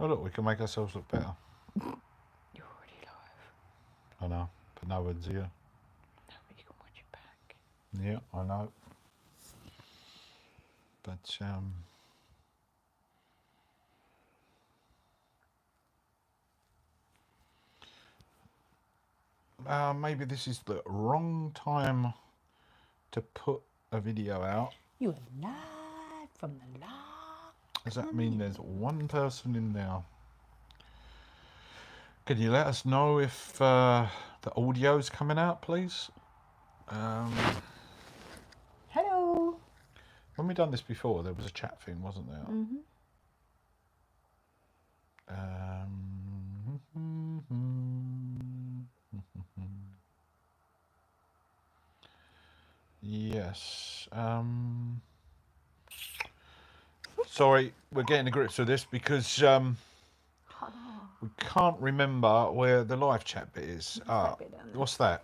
Oh look, we can make ourselves look better. You're already live. I know, but no one's here. Nobody can watch it back. Yeah, I know. But maybe this is the wrong time to put a video out. You are live from the lock. Does that mean there's one person in there? Can you let us know if the audio's coming out, please? Hello. When we done this before, there was a chat thing, wasn't there? Mm-hmm. Yes. Sorry, we're getting to grips with this because we can't remember where the live chat bit is. What's that?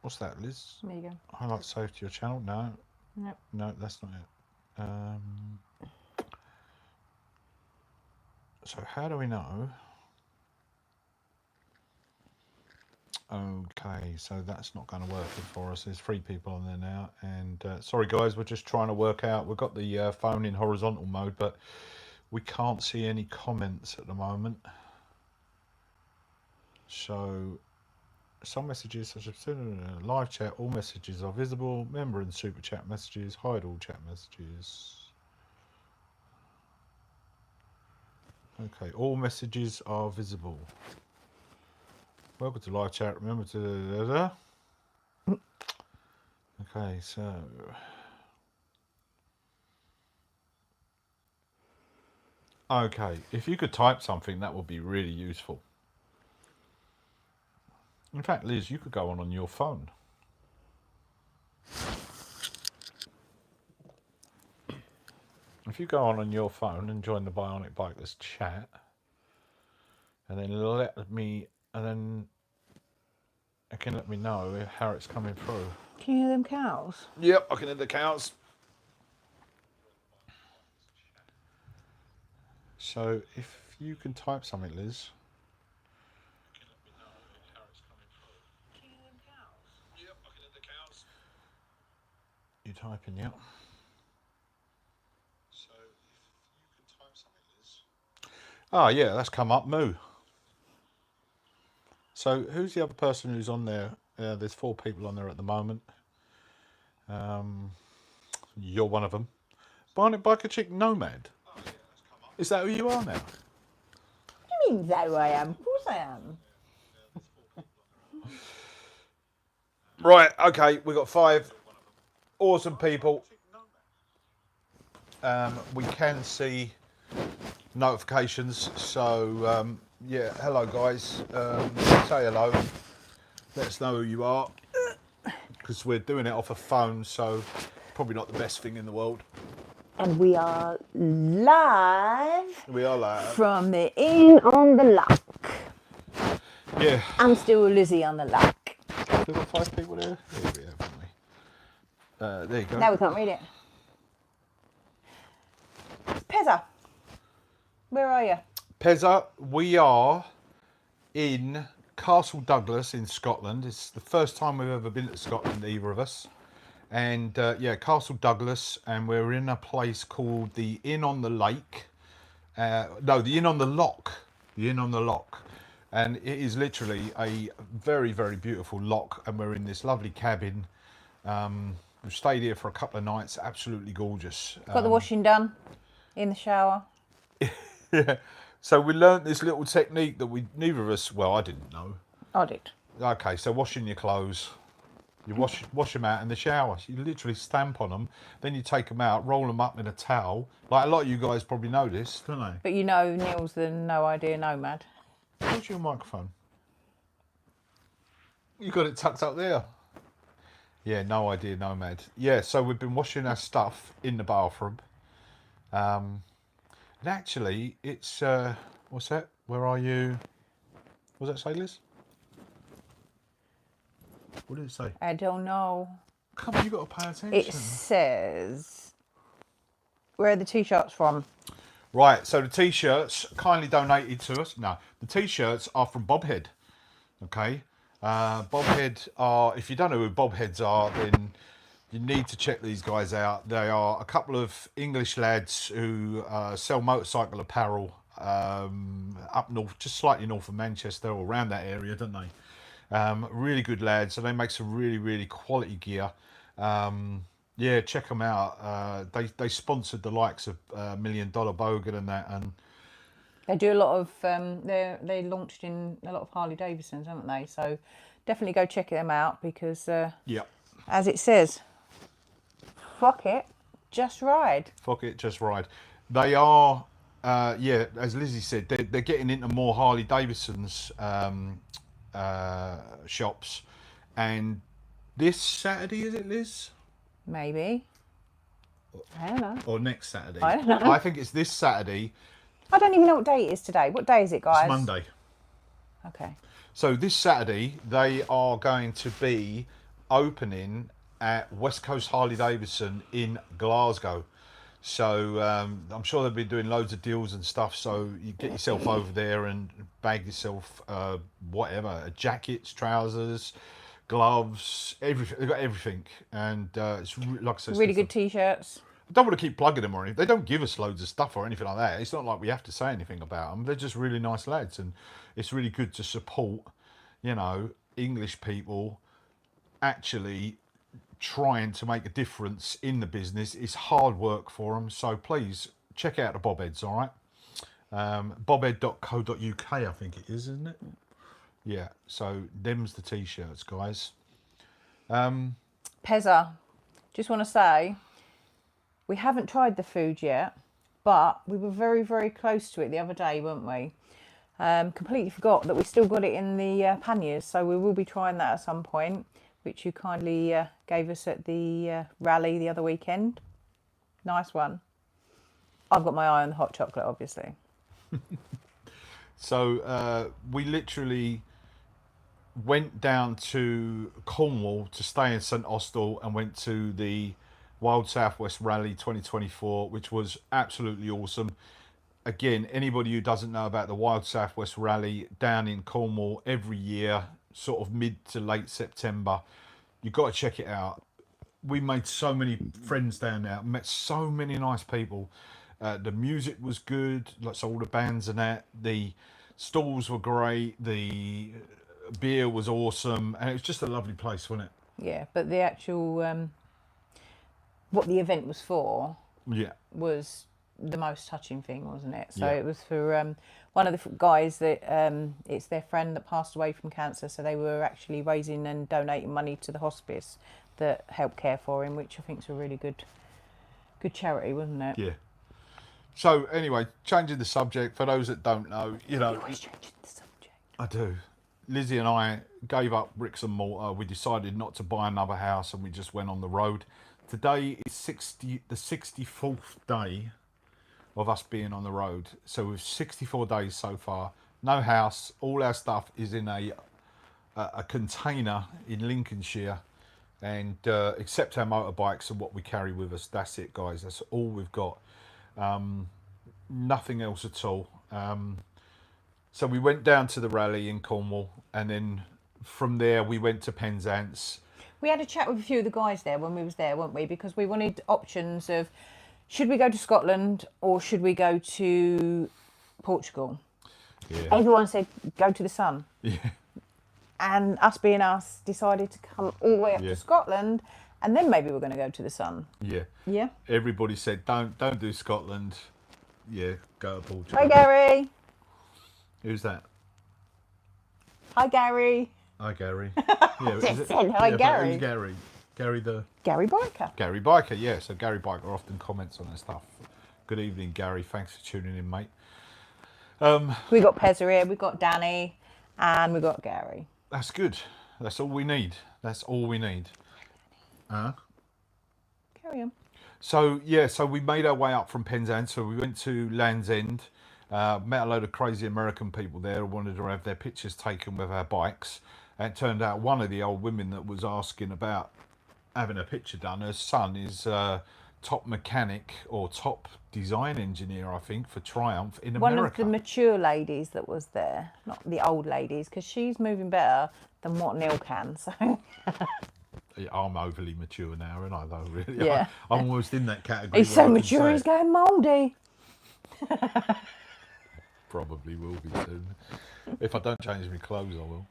What's that, Liz? There you go. Highlight save to your channel? No. Nope. No, that's not it. So how do we know? Okay, so that's not going to work for us. There's 3 people on there now, and sorry guys, we're just trying to work out. We've got the phone in horizontal mode, but we can't see any comments at the moment. So some messages such as live chat, all messages are visible. Member and super chat messages, hide all chat messages. Okay, all messages are visible. Welcome to live chat. Remember to Okay, so okay, if you could type something, that would be really useful. In fact, Liz, you could go on your phone. If you go on your phone and join the Bionic Bikeless chat, and then it can let me know how it's coming through. Can you hear them cows? Yep, I can hear the cows. So if you can type something, Liz. Can let me know how it's coming through. Can you hear them cows? Yep, I can hear the cows. You typing, yep. So if you can type something, Liz. Oh yeah, that's come up, moo. So who's the other person who's on there? There's 4 people on there at the moment. You're one of them. Bionic Biker Chick Nomad. Oh, yeah, that's come up. Is that who you are now? What do you mean, is that who I am? Of course I am. Right, okay, we've got 5 awesome people. We can see notifications, so yeah, hello guys. Say hello. Let us know who you are, because we're doing it off a phone, so probably not the best thing in the world. And we are live. We are live from the Inn on the Lock. Yeah. I'm still Lizzie on the Lock. We've got 5 people there. Here we have, haven't we? There you go. Now we can't read it. Pezza, where are you? Pezza, we are in Castle Douglas in Scotland. It's the first time we've ever been to Scotland, either of us. And yeah, Castle Douglas, and we're in a place called the Inn on the Lake. No, the Inn on the Lock. The Inn on the Lock. And it is literally a very, very beautiful lock. And we're in this lovely cabin. We've stayed here for a couple of nights. Absolutely gorgeous. Got the washing done in the shower. Yeah. So we learnt this little technique that neither of us, well, I didn't know. I did. Okay, so washing your clothes. You wash them out in the shower. You literally stamp on them. Then you take them out, roll them up in a towel. Like a lot of you guys probably know this, don't they? But you know Neil's the no idea nomad. Where's your microphone? You got it tucked up there. Yeah, no idea nomad. Yeah, so we've been washing our stuff in the bathroom. And actually, it's, what's that? Where are you? What does that say, Liz? What did it say? I don't know. Come on, you got to pay attention. It says, where are the t-shirts from? Right, so the t-shirts kindly donated to us. No, the t-shirts are from Bobhead. Okay, Bobhead are. If you don't know who Bobheads are, then you need to check these guys out. They are a couple of English lads who sell motorcycle apparel up north, just slightly north of Manchester or around that area, don't they? Really good lads, so they make some really quality gear. Yeah, check them out. They sponsored the likes of $1 Million Bogan and that, and They do a lot of, they launched in a lot of Harley Davidsons, haven't they? So definitely go check them out because, yeah, as it says, fuck it, just ride. fuck it, just ride. They are, yeah, as Lizzie said, they're getting into more Harley Davidson's shops, and this Saturday, is it, Liz? Maybe. I don't know. Or next Saturday? I don't know. I think it's this Saturday. I don't even know what day it is today. What day is it, guys? It's Monday. Okay. So this Saturday, they are going to be opening at West Coast Harley Davidson in Glasgow. So I'm sure they'll be doing loads of deals and stuff. So you get yourself over there and bag yourself whatever, jackets, trousers, gloves, everything. They've got everything, and it's like I said, Really good t-shirts. I don't want to keep plugging them or anything. They don't give us loads of stuff or anything like that. It's not like we have to say anything about them. They're just really nice lads, and it's really good to support, you know, English people actually trying to make a difference in the business. It's hard work for them, so please check out the Bobheads, all right? Bobhead.co.uk, I think it is, isn't it? Yeah, so them's the t-shirts, guys. Pezza, just want to say, we haven't tried the food yet, but we were very close to it the other day, weren't we? Completely forgot that we still got it in the panniers, so we will be trying that at some point, which you kindly gave us at the rally the other weekend. Nice one. I've got my eye on the hot chocolate, obviously. So we literally went down to Cornwall to stay in St Austell and went to the Wild Southwest Rally 2024, which was absolutely awesome. Again, anybody who doesn't know about the Wild Southwest Rally down in Cornwall every year, sort of mid to late September, you've got to check it out. We made so many friends down there, met so many nice people. The music was good, like so all the bands and that. The stalls were great. The beer was awesome, and it was just a lovely place, wasn't it? Yeah, but the actual what the event was for, Yeah, was the most touching thing, wasn't it? So yeah. it was for one of the guys that it's their friend that passed away from cancer, so they were actually raising and donating money to the hospice that helped care for him, which I think is a really good charity, wasn't it? Yeah. So anyway, changing the subject, for those that don't know, you know, Always changing the subject. I do. Lizzie and I gave up bricks and mortar. We decided not to buy another house, and we just went on the road. Today is the 64th day of us being on the road. So we've 64 days so far. No house. All our stuff is in a container in Lincolnshire, and except our motorbikes and what we carry with us. That's it, guys. That's all we've got. Nothing else at all. So we went down to the rally in Cornwall, and then from there we went to Penzance. We had a chat with a few of the guys there when we was there, weren't we? Because we wanted options of, should we go to Scotland or should we go to Portugal? Yeah. Everyone said, go to the sun. Yeah. And us being us, decided to come all the way up Yeah. to Scotland, and then maybe we're going to go to the sun. Yeah. Yeah. Everybody said, don't do Scotland. Yeah, go to Portugal. Hi, Gary. Who's that? Hi, Gary. Hi, Gary. Yeah, Just said hi, but Gary. who's Gary? Gary Biker. Gary Biker, yeah. So Gary Biker often comments on our stuff. Good evening, Gary. Thanks for tuning in, mate. We got Pezza here, we got Danny, and we got Gary. That's good. That's all we need. That's all we need. Carry on. So yeah, so we made our way up from Penzance. So we went to Land's End, met a load of crazy American people there who wanted to have their pictures taken with our bikes. And it turned out one of the old women that was asking about having a picture done, her son is top mechanic or top design engineer, I think, for Triumph in One America. of the mature ladies that was there, not the old ladies, because she's moving better than what Neil can. So I'm overly mature now, aren't I, though, really? Yeah. I'm almost in that category. he's where so I can mature, say he's it. going mouldy. Probably will be soon. If I don't change my clothes, I will.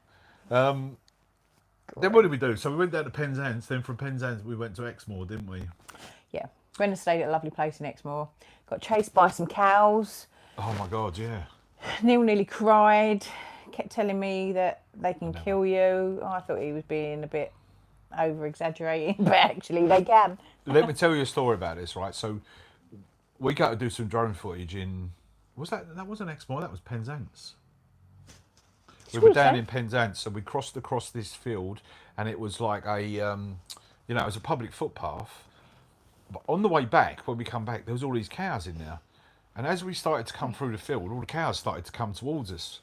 Then what did we do? So we went down to Penzance. Then from Penzance, we went to Exmoor, didn't we? Yeah, went and stayed at a lovely place in Exmoor. Got chased by some cows. Oh, my God, yeah. Neil nearly cried. Kept telling me that they can kill you. I thought he was being a bit over-exaggerating, but actually they can. Let me tell you a story about this, right? So we got to do some drone footage in... That wasn't Exmoor, that was Penzance. We were down in Penzance, so we crossed across this field, and it was like a, you know, it was a public footpath. But on the way back, when we come back, there was all these cows in there. And as we started to come through the field, all the cows started to come towards us.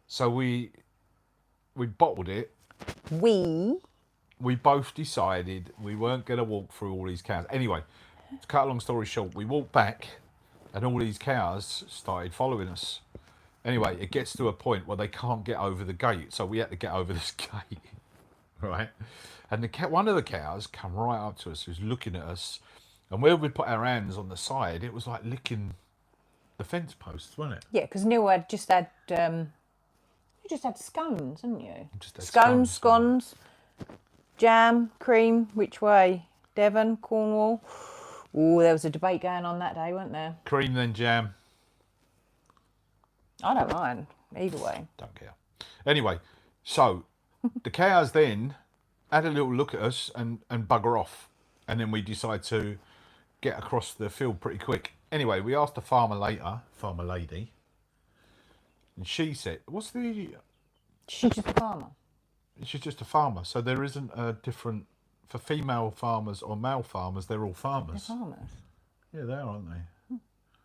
So we bottled it. We both decided we weren't going to walk through all these cows. Anyway, to cut a long story short, we walked back, and all these cows started following us. Anyway, it gets to a point where they can't get over the gate, so we had to get over this gate, right? And one of the cows come right up to us, who's looking at us, and where we put our hands on the side, it was like licking the fence posts, wasn't it? Yeah, because Neil had just had, you just had scones, hadn't you? Just had Scones, jam, cream, which way? Devon, Cornwall. Oh, there was a debate going on that day, wasn't there? Cream then jam. I don't mind, either way. Don't care. Anyway, so the cows then had a little look at us and bugger off. And then we decide to get across the field pretty quick. Anyway, we asked the farmer lady, and she said, She's just a farmer. she's just a farmer. So there isn't a different, for female farmers or male farmers, they're all farmers. They're farmers. Yeah, they are, aren't they?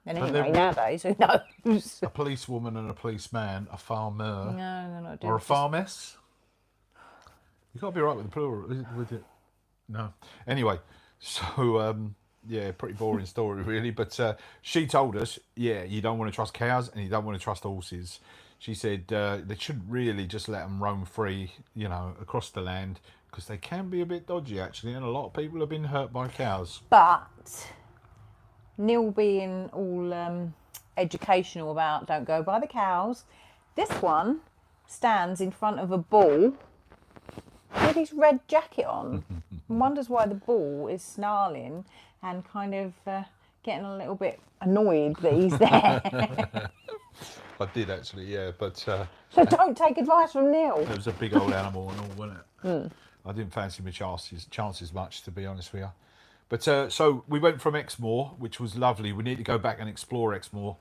And anyway, nowadays, who knows? A policewoman and a policeman, a farmer, No, they're not doing or a farmess. You got to be right with the plural, with it. No. Anyway, so yeah, pretty boring story really. But she told us, yeah, you don't want to trust cows and you don't want to trust horses. She said they shouldn't really just let them roam free, you know, across the land, because they can be a bit dodgy actually, and a lot of people have been hurt by cows. But Neil being all educational about don't go by the cows, this one stands in front of a bull with his red jacket on and wonders why the bull is snarling and kind of getting a little bit annoyed that he's there. I did actually, yeah, but So don't take advice from Neil. it was a big old animal and all, wasn't it? I didn't fancy my chances much, to be honest with you. But so we went from Exmoor, which was lovely. We need to go back and explore Exmoor.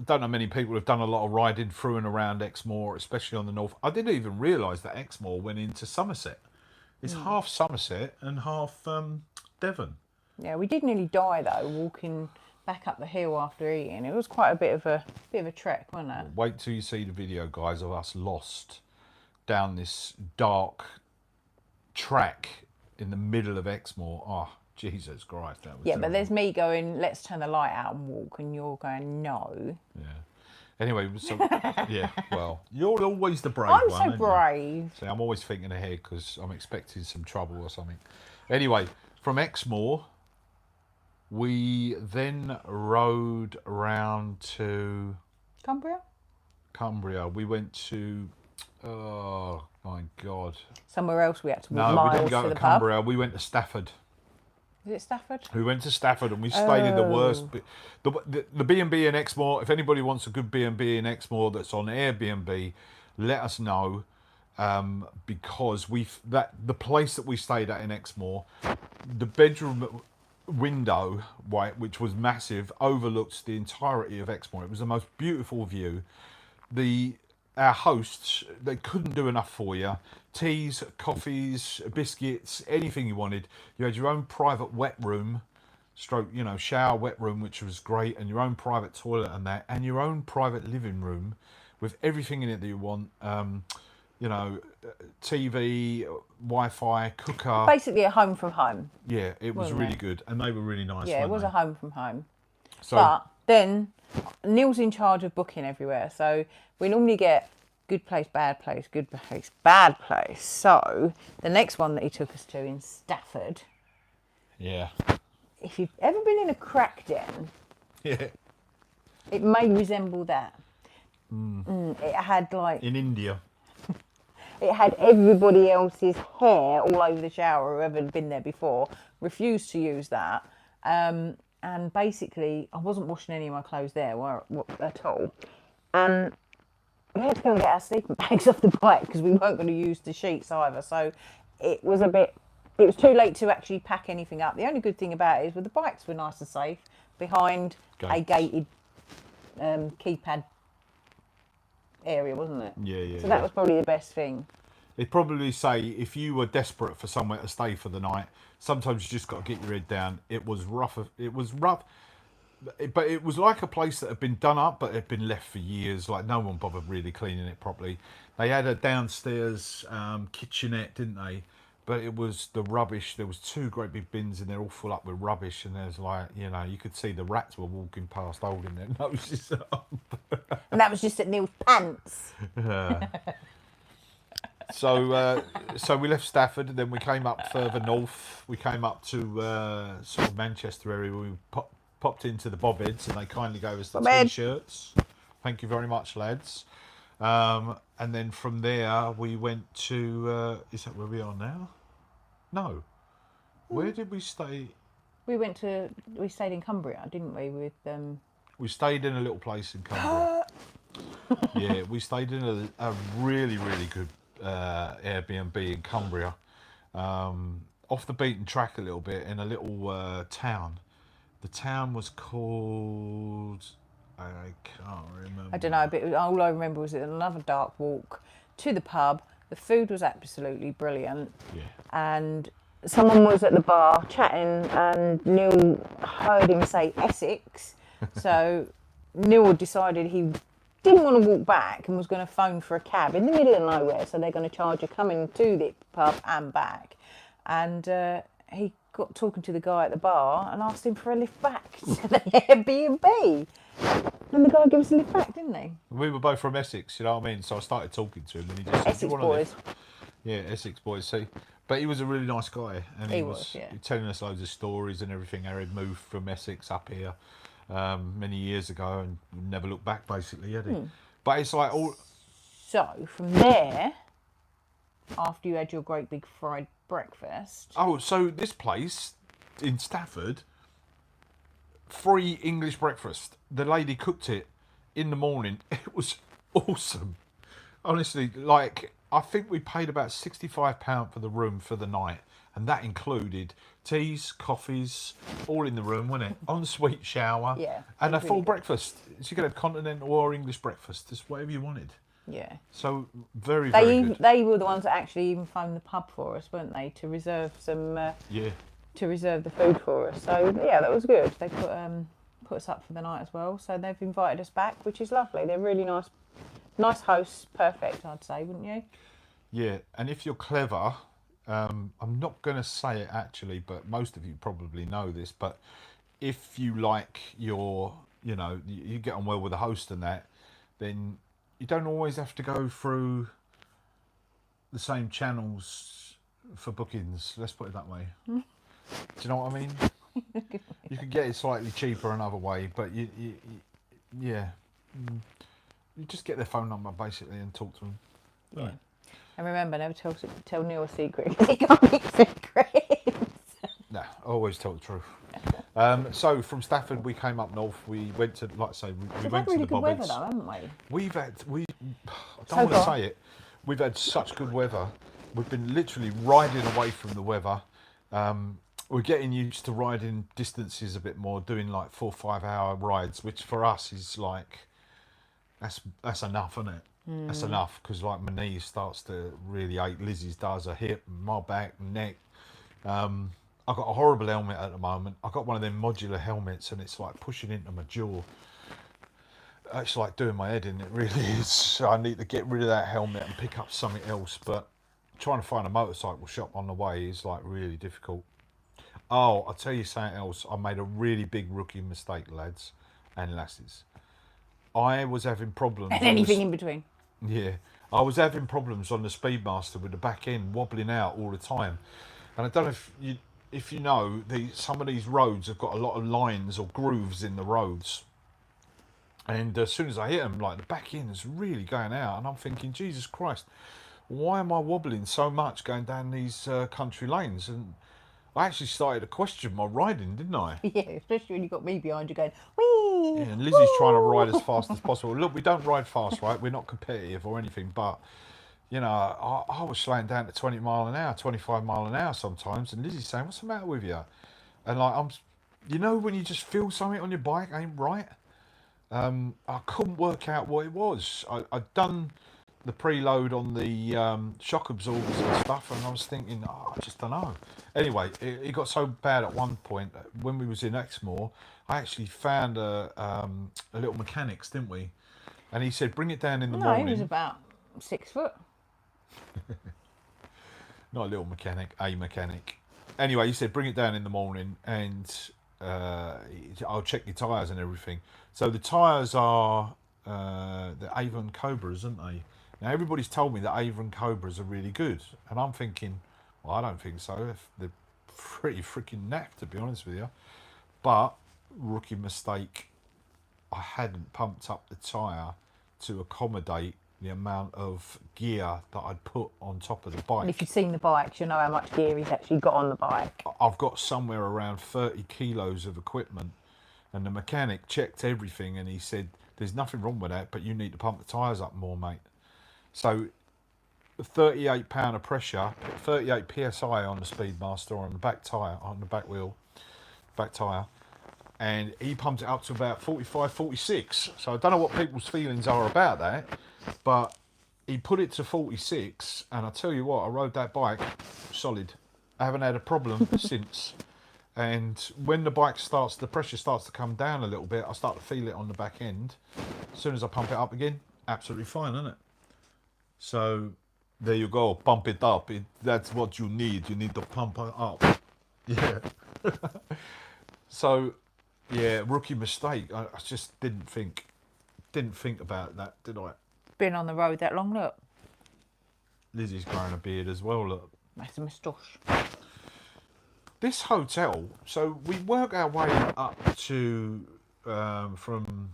Don't know many people have done a lot of riding through and around Exmoor, especially on the north. I didn't even realise that Exmoor went into Somerset. It's half Somerset and half Devon. Yeah, we did nearly die though, walking back up the hill after eating. It was quite a bit of a trek, wasn't it? Wait till you see the video, guys, of us lost down this dark track in the middle of Exmoor. Oh, Jesus Christ, that was Yeah, terrible. but there's me going, let's turn the light out and walk, and you're going, no. Yeah. Anyway, so yeah, well, you're always the brave I'm one. so aren't you? brave. See, I'm always thinking ahead because I'm expecting some trouble or something. Anyway, from Exmoor, we then rode around to Cumbria. We went to, oh my God. Somewhere else we had to walk No, miles we didn't go to to the pub. Cumbria. We went to Stafford. Is it Stafford? We went to Stafford and we stayed in the worst. The B&B in Exmoor, if anybody wants a good B&B in Exmoor that's on Airbnb, let us know. Because the place that we stayed at in Exmoor, the bedroom window, right, which was massive, overlooked the entirety of Exmoor. It was the most beautiful view. Our hosts, they couldn't do enough for you. Teas, coffees, biscuits, anything you wanted. You had your own private wet room, shower wet room, which was great, and your own private toilet and that, and your own private living room with everything in it that you want. you know, TV, Wi-Fi, cooker. Basically a home from home. Yeah, it was wasn't really it? good, and they were really nice. Yeah, it weren't was they? a home from home. So, But then Neil's in charge of booking everywhere. So we normally get good place, bad place, good place, bad place. So the next one that he took us to in Stafford, yeah, if you've ever been in a crack den, yeah, it may resemble that. It had like, in India. it had everybody else's hair all over the shower, whoever had been there before, refused to use that. And basically, I wasn't washing any of my clothes there at all. And we had to go and get our sleeping bags off the bike because we weren't going to use the sheets either. So it was too late to actually pack anything up. The only good thing about it is, well, the bikes were nice and safe behind a gated keypad area, wasn't it? Yeah. So that was probably the best thing. They'd probably say if you were desperate for somewhere to stay for the night, sometimes you just got to get your head down. It was rough. It was rough, but it was like a place that had been done up, but had been left for years. Like no one bothered really cleaning it properly. They had a downstairs kitchenette, didn't they? But it was the rubbish. There was 2 great big bins, and they're all full up with rubbish. And there's like, you know, you could see the rats were walking past, holding their noses up. And that was just at Neil's pants. So we left Stafford, and then we came up further north. We came up to sort of Manchester area. We popped into the Bobheads, and they kindly gave us the T-shirts. Thank you very much, lads. And then from there we went to. Is that where we are now? No. Where did we stay? We stayed in Cumbria, didn't we? With We stayed in a little place in Cumbria. Yeah, we stayed in a really, really good Airbnb in Cumbria, off the beaten track a little bit, in a little town. The town was called, I can't remember. I don't know, but all I remember was another dark walk to the pub. The food was absolutely brilliant. Yeah. And someone was at the bar chatting, and Neil heard him say Essex. So Neil decided he didn't want to walk back and was going to phone for a cab in the middle of nowhere. So they're going to charge you coming to the pub and back. And he got talking to the guy at the bar and asked him for a lift back to the Airbnb. And the guy gave us a lift back, didn't he? We were both from Essex, you know what I mean? So I started talking to him, and he just said, Essex "Do you want boys. to live?" Yeah, Essex boys. See, but he was a really nice guy, and he was telling us loads of stories and everything. How he'd moved from Essex up here many years ago and never looked back, basically, had he? But it's like all. So from there, after you had your great big fried breakfast. Oh, so this place in Stafford, free English breakfast. The lady cooked it in the morning. It was awesome. Honestly, like, I think we paid about £65 for the room for the night. And that included teas, coffees, all in the room, wasn't it? Ensuite shower. Yeah. And a full breakfast. So you could have continental or English breakfast. Just whatever you wanted. Yeah. So very, very good. They were the ones that actually even phoned the pub for us, weren't they? To reserve some. To reserve the food for us. So yeah, that was good. They put us up for the night as well. So they've invited us back, which is lovely. They're really nice hosts. Perfect, I'd say, wouldn't you? Yeah, and if you're clever, I'm not going to say it actually, but most of you probably know this, but if you like you get on well with the host and that, then you don't always have to go through the same channels for bookings. Let's put it that way. Do you know what I mean? You can get it slightly cheaper another way, but you just get their phone number basically and talk to them. Yeah. Right. And remember, never tell Neil a secret because he can't keep secrets. No, I always tell the truth. So from Stafford, we came up north. We went to, like I say, we went to the Bobheads. We've had really good weather though, haven't we? I don't want to say it. We've had such good weather. We've been literally riding away from the weather. We're getting used to riding distances a bit more, doing like 4 or 5 hour rides, which for us is like, that's enough, isn't it? That's enough, because like my knee starts to really ache. Lizzie's does, her hip, my back, neck. I've got a horrible helmet at the moment. I've got one of them modular helmets, and it's like pushing into my jaw. It's like doing my head in, it really is. So I need to get rid of that helmet and pick up something else, but trying to find a motorcycle shop on the way is like really difficult. Oh, I'll tell you something else. I made a really big rookie mistake, lads and lasses. I was having problems. And anything in between. Yeah, I was having problems on the Speedmaster with the back end wobbling out all the time, and I don't know if you know some of these roads have got a lot of lines or grooves in the roads, and as soon as I hit them, like the back end is really going out, and I'm thinking, Jesus Christ, why am I wobbling so much going down these country lanes? And I actually started to question my riding, didn't I? Yeah, especially when you got me behind you going, wee! Yeah, and Lizzie's trying to ride as fast as possible. Look, we don't ride fast, right? We're not competitive or anything, but, you know, I was slowing down to 20 mile an hour, 25 mile an hour sometimes, and Lizzie's saying, what's the matter with you? And, like, you know when you just feel something on your bike ain't right? I couldn't work out what it was. I'd done the preload on the shock absorbers and stuff, and I was thinking, I just don't know. Anyway, it got so bad at one point that when we was in Exmoor, I actually found a little mechanics, didn't we? And he said, bring it down in the morning. No, he was about 6 foot. Not a little mechanic, a mechanic. Anyway, he said, bring it down in the morning, and I'll check your tyres and everything. So the tyres are the Avon Cobras, aren't they? Now, everybody's told me that Avon Cobras are really good. And I'm thinking, well, I don't think so. They're pretty freaking naff, to be honest with you. But, rookie mistake, I hadn't pumped up the tyre to accommodate the amount of gear that I'd put on top of the bike. And if you've seen the bikes, you'll know how much gear he's actually got on the bike. I've got somewhere around 30 kilos of equipment. And the mechanic checked everything and he said, there's nothing wrong with that, but you need to pump the tyres up more, mate. So 38 pound of pressure, 38 psi on the Speedmaster on the back tyre, on the back wheel, back tyre, and he pumped it up to about 45, 46. So I don't know what people's feelings are about that, but he put it to 46, and I tell you what, I rode that bike solid. I haven't had a problem since. And when the bike starts, the pressure starts to come down a little bit, I start to feel it on the back end. As soon as I pump it up again, absolutely fine, isn't it? So there you go, pump it up. That's what you need. You need to pump it up. Yeah. So, yeah, rookie mistake. I just didn't think about that, did I? Been on the road that long, look. Lizzie's growing a beard as well, look. That's a moustache. This hotel, so we work our way up to, from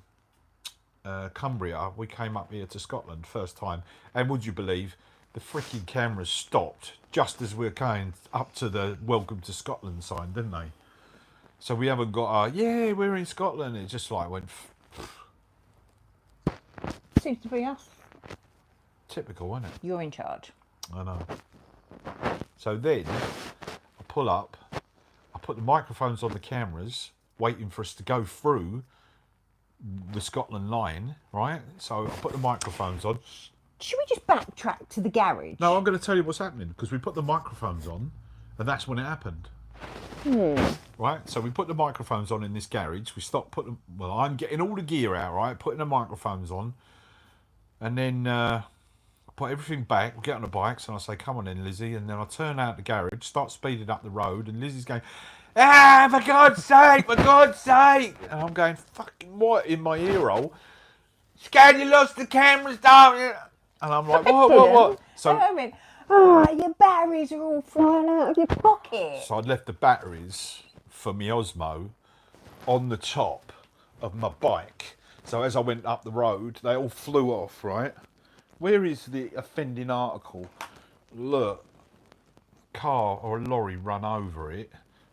Cumbria, we came up here to Scotland first time, and would you believe, the freaking cameras stopped just as we were going up to the Welcome to Scotland sign, didn't they? So we haven't got yeah, we're in Scotland. It just like went... Seems to be us. Typical, isn't it? You're in charge. I know. So then, I pull up, I put the microphones on the cameras, waiting for us to go through the Scotland line, right? So I put the microphones on. Should we just backtrack to the garage? No, I'm going to tell you what's happening, because we put the microphones on, and that's when it happened. Right, so we put the microphones on in this garage. We stopped, well, I'm getting all the gear out, right? Putting the microphones on, and then I put everything back. We get on the bikes, and I say, "Come on in, Lizzie." And then I turn out the garage, start speeding up the road, and Lizzie's going, "Ah, for God's sake, for God's sake!" And I'm going, "Fucking what?" in my ear hole. "Scared you lost the cameras, don't you?" And I'm like, "What?" So I mean, your batteries are all flying out of your pocket. So I'd left the batteries for my Osmo on the top of my bike. So as I went up the road, they all flew off, right? Where is the offending article? Look, car or a lorry run over it.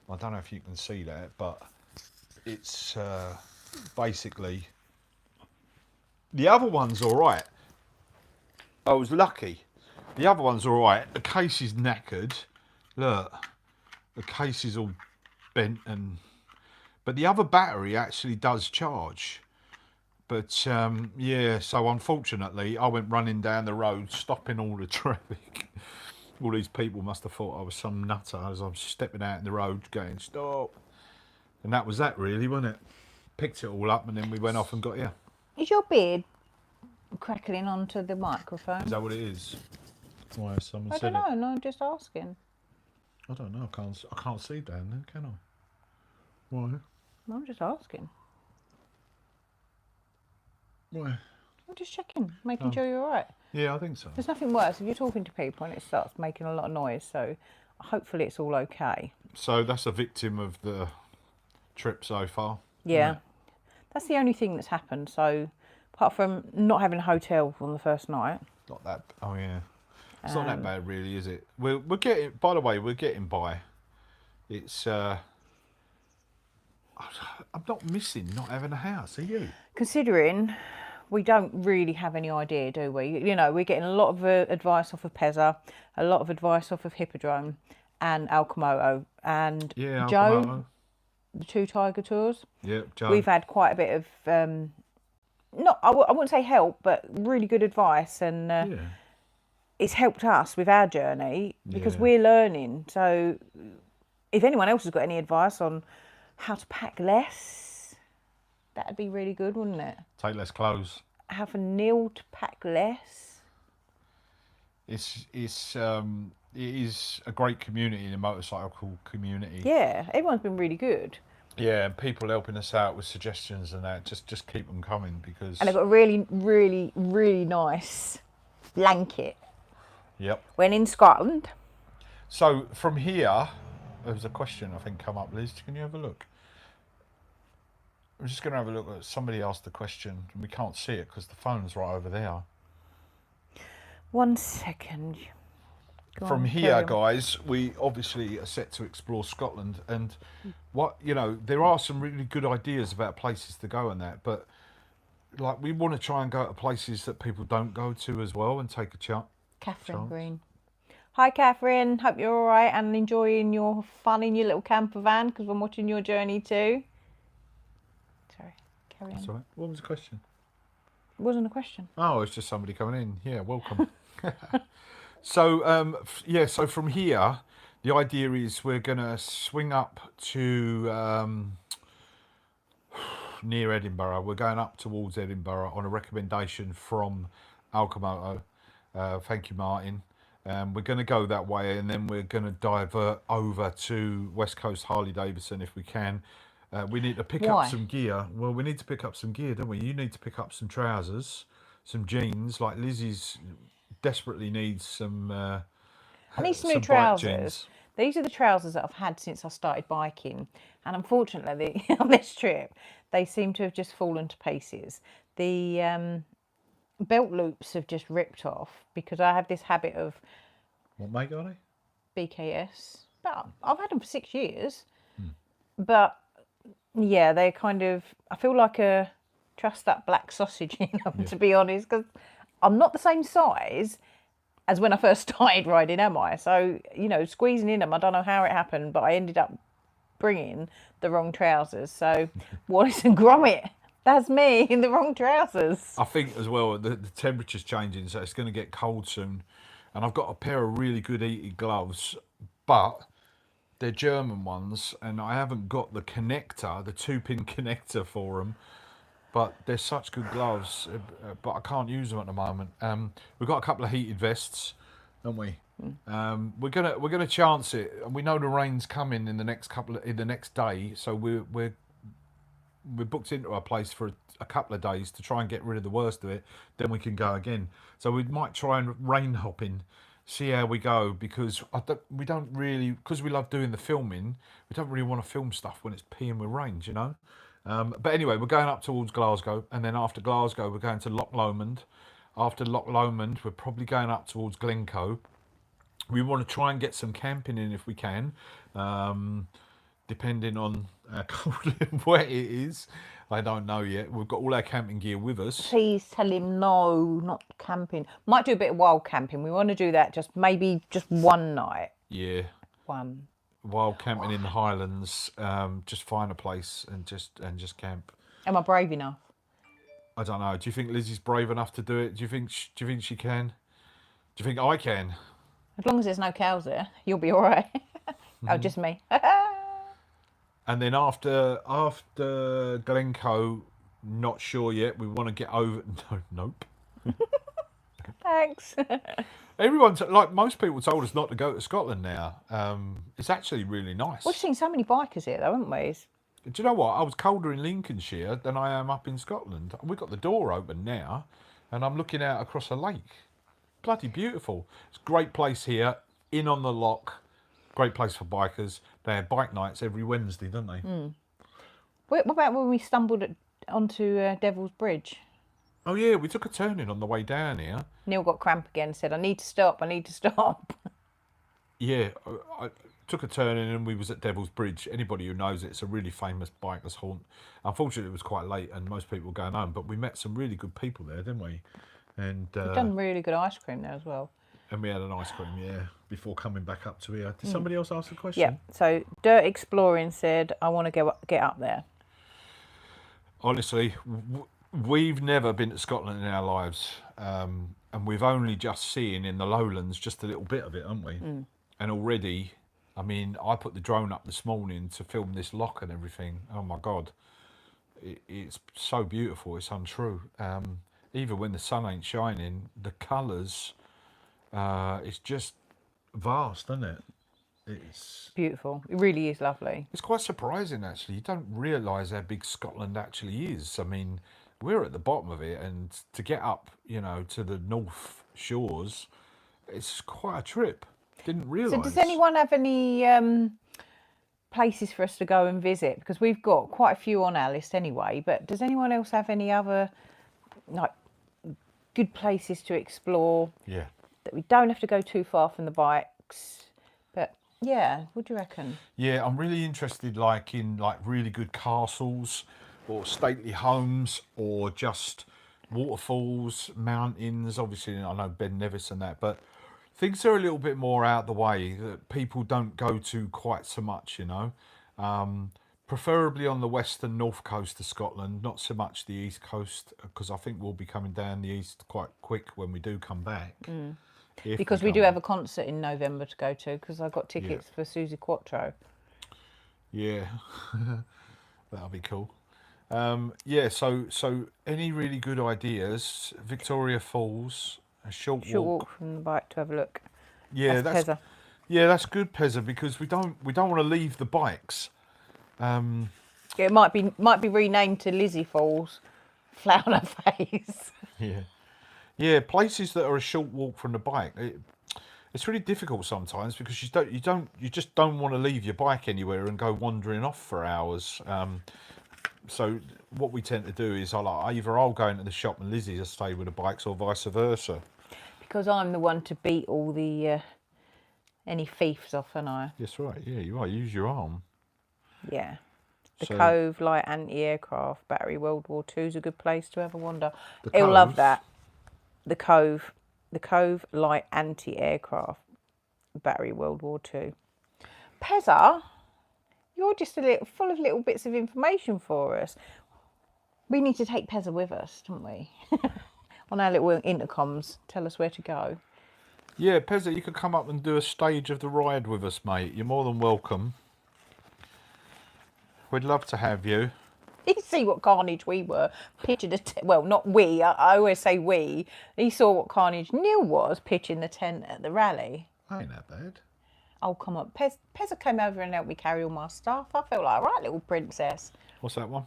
I don't know if you can see that, but it's basically... The other one's all right. I was lucky. The other one's all right. The case is knackered. Look, the case is all bent, but the other battery actually does charge. But yeah, so unfortunately, I went running down the road, stopping all the traffic. All these people must have thought I was some nutter as I'm stepping out in the road, going stop. And that was that, really, wasn't it? Picked it all up, and then we went off and got here. Is your beard crackling onto the microphone? Is that what it is? Why someone I said don't know. it? No, I'm just asking. I don't know. I can't see down there, can I? Why? I'm just asking. Why? I'm just checking, making sure you're all right. Yeah, I think so. There's nothing worse if you're talking to people and it starts making a lot of noise. So hopefully it's all okay. So that's a victim of the trip so far. Yeah, that's the only thing that's happened. So apart from not having a hotel on the first night. Not that. Oh yeah. It's not that bad, really, is it? We're getting. By the way, we're getting by. It's. I'm not missing not having a house. Are you? Considering we don't really have any idea, do we? You know, we're getting a lot of advice off of Pezza, a lot of advice off of Hippodrome and Alcomoto, and Yeah, Joe, Alcomoto. the 2 Tiger Tours. Yeah, Joe. We've had quite a bit of, I wouldn't say help, but really good advice, and yeah. it's helped us with our journey because Yeah. we're learning. So if anyone else has got any advice on how to pack less, that'd be really good, wouldn't it? Take less clothes. How for Neil to pack less. It is a great community, the motorcycle community. Yeah, everyone's been really good. Yeah, and people helping us out with suggestions and that. Just keep them coming because. And they've got a really, really, really nice blanket. Yep. When in Scotland. So from here, there was a question I think come up. Liz, can you have a look? I'm just going to have a look at somebody asked the question. And we can't see it because the phone's right over there. 1 second. Go From on, here, carry on. guys, we obviously are set to explore Scotland, and there are some really good ideas about places to go and that, but like we want to try and go to places that people don't go to as well and take a chance. Catherine Green. Hi, Catherine. Hope you're all right and enjoying your fun in your little camper van because I'm watching your journey too. Sorry, carry on. That's all right. What was the question? It wasn't a question. Oh, it's just somebody coming in. Yeah, welcome. So, so from here, the idea is we're going to swing up to near Edinburgh. We're going up towards Edinburgh on a recommendation from Alcomoto. Thank you, Martin. We're going to go that way, and then we're going to divert over to West Coast Harley Davidson if we can. We need to pick up some gear. Well, we need to pick up some gear, don't we? You need to pick up some trousers, some jeans. Like Lizzie's desperately needs some. I need some new bike trousers. jeans. These are the trousers that I've had since I started biking, and unfortunately, on this trip, they seem to have just fallen to pieces. The belt loops have just ripped off because I have this habit of. What make are they? BKS. But I've had them for 6 years. But yeah, they're kind of. I feel like a trussed up black sausage in them, to be honest, because I'm not the same size as when I first started riding, am I? So, squeezing in them, I don't know how it happened, but I ended up bringing the wrong trousers. So, Wallace and Gromit, that's me in the wrong trousers. I think as well, the temperature's changing, so it's going to get cold soon. And I've got a pair of really good heated gloves, but they're German ones, and I haven't got the connector, the 2-pin connector for them. But they're such good gloves, but I can't use them at the moment. We've got a couple of heated vests, haven't we? We're gonna chance it, and we know the rain's coming in the next day, so we're booked into our place for a couple of days to try and get rid of the worst of it. Then we can go again. So we might try and rain hopping, see how we go, because we don't really, because we love doing the filming, we don't really want to film stuff when it's peeing with rain, you know. But anyway, we're going up towards Glasgow, and then after Glasgow, we're going to Loch Lomond. After Loch Lomond, we're probably going up towards Glencoe. We want to try and get some camping in if we can, depending on how cold and wet it is. I don't know yet. We've got all our camping gear with us. Please tell him no, not camping. Might do a bit of wild camping. We want to do that maybe just one night. Yeah. One. Wild camping in the Highlands. Just find a place and just camp. Am I brave enough? I don't know. Do you think Lizzie's brave enough to do it? Do you think she can? Do you think I can? As long as there's no cows there, you'll be all right. Oh, just me. And then after Glencoe, not sure yet. We want to get over. No, nope. Thanks. Everyone's like most people told us not to go to Scotland now. It's actually really nice. We've seen so many bikers here, though, haven't we? Do you know what? I was colder in Lincolnshire than I am up in Scotland. We've got the door open now, and I'm looking out across a lake. Bloody beautiful. It's a great place here, in on the lock. Great place for bikers. They have bike nights every Wednesday, don't they? What about when we stumbled onto Devil's Bridge? Oh yeah, we took a turning on the way down here. Neil got cramp again, said, I need to stop, I need to stop. Yeah, I took a turning and we was at Devil's Bridge. Anybody who knows it's a really famous bikers haunt. Unfortunately, it was quite late and most people were going home, but we met some really good people there, didn't we? And We've done really good ice cream there as well. And we had an ice cream, yeah, before coming back up to here. Did somebody else ask a question? Yeah, so Dirt Exploring said, I want to get up there. Honestly, we've never been to Scotland in our lives. And we've only just seen in the lowlands just a little bit of it, haven't we? And already, I mean, I put the drone up this morning to film this lock and everything. Oh my God, it's so beautiful, it's untrue. Even when the sun ain't shining, the colours, it's just vast, isn't it? It's beautiful. It really is lovely. It's quite surprising, actually. You don't realise how big Scotland actually is. I mean, we're at the bottom of it, and to get up, you know, to the North Shores, it's quite a trip. Didn't realise. So does anyone have any places for us to go and visit? Because we've got quite a few on our list anyway, but does anyone else have any other, like, good places to explore? Yeah. That we don't have to go too far from the bikes? But yeah, what do you reckon? Yeah, I'm really interested, like in like really good castles or stately homes or just waterfalls, mountains. Obviously, I know Ben Nevis and that, but things are a little bit more out the way that people don't go to quite so much, you know. Preferably on the western north coast of Scotland, not so much the east coast, because I think we'll be coming down the east quite quick when we do come back. Because we do have a concert in November to go to, because I've got tickets for Susie Quattro. Yeah, that'll be cool. Yeah, so any really good ideas? Victoria Falls, a short walk from the bike to have a look. Yeah, that's Pezza. Yeah, that's good, Pezza, because we don't want to leave the bikes. It might be renamed to Lizzie Falls, flat on her face. Yeah, places that are a short walk from the bike. It's really difficult sometimes because you just don't want to leave your bike anywhere and go wandering off for hours. So what we tend to do is either I'll go into the shop and Lizzie will stay with the bikes, or vice versa. Because I'm the one to beat all the any thieves off, and I. That's right. Yeah, you are. Use your arm. Yeah. The Cove Light Anti-Aircraft Battery World War II is a good place to have a wander. He'll love that. The Cove Light Anti-Aircraft Battery World War II. Pezza, you're just full of little bits of information for us. We need to take Pezza with us, don't we? On our little intercoms, tell us where to go. Yeah, Pezza, you could come up and do a stage of the ride with us, mate. You're more than welcome. We'd love to have you. You see what carnage we were. Pitching well, not we. I always say we. He saw what carnage Neil was pitching the tent at the rally. Ain't that bad. Oh, come on. Pezza came over and helped me carry all my stuff. I felt like a right little princess. What's that one?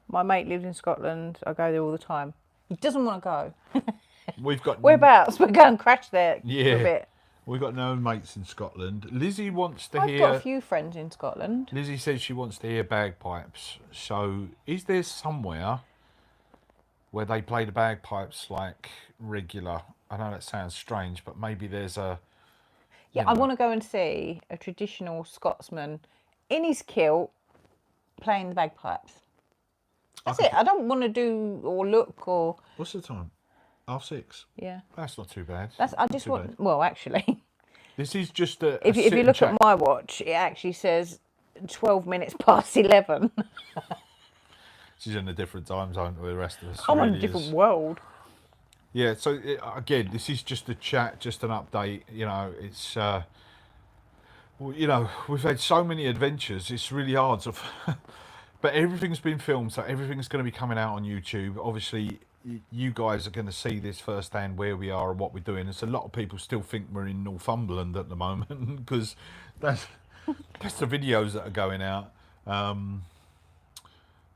My mate lives in Scotland. I go there all the time. He doesn't want to go. We've got... Whereabouts? We're going to crash there for a bit. We've got no mates in Scotland. Lizzie wants to hear... I've got a few friends in Scotland. Lizzie says she wants to hear bagpipes. So is there somewhere where they play the bagpipes like regular? I know that sounds strange, but maybe there's a... Yeah, I want to go and see a traditional Scotsman in his kilt playing the bagpipes. That's it. I don't want to do or look or... What's the time? 6:30. Yeah. That's not too bad. I just want... Bad. Well, actually... This is just a if you look at my watch, it actually says 12 minutes past 11. She's in a different time zone with the rest of us. I'm in a different world. Yeah, so again, this is just a chat, just an update. You know, it's... you know, we've had so many adventures, it's really hard to... But everything's been filmed, so everything's going to be coming out on YouTube. Obviously, you guys are going to see this firsthand, where we are and what we're doing. There's a lot of people still think we're in Northumberland at the moment because that's the videos that are going out.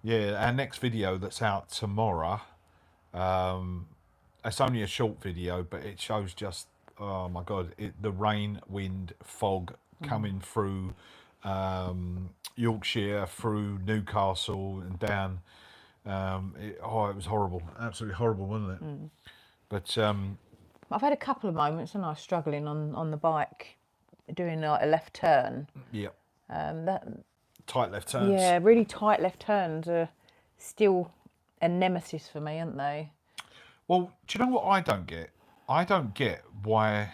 Yeah, our next video that's out tomorrow. It's only a short video, but it shows just, oh my god, the rain, wind, fog coming through Yorkshire, through Newcastle and down. It was horrible, absolutely horrible, wasn't it? But I've had a couple of moments, and I was struggling on the bike, doing like a left turn. yeah, That tight left turns. Yeah, really tight left turns are still a nemesis for me, aren't they? Well, do you know what I don't get? I don't get why,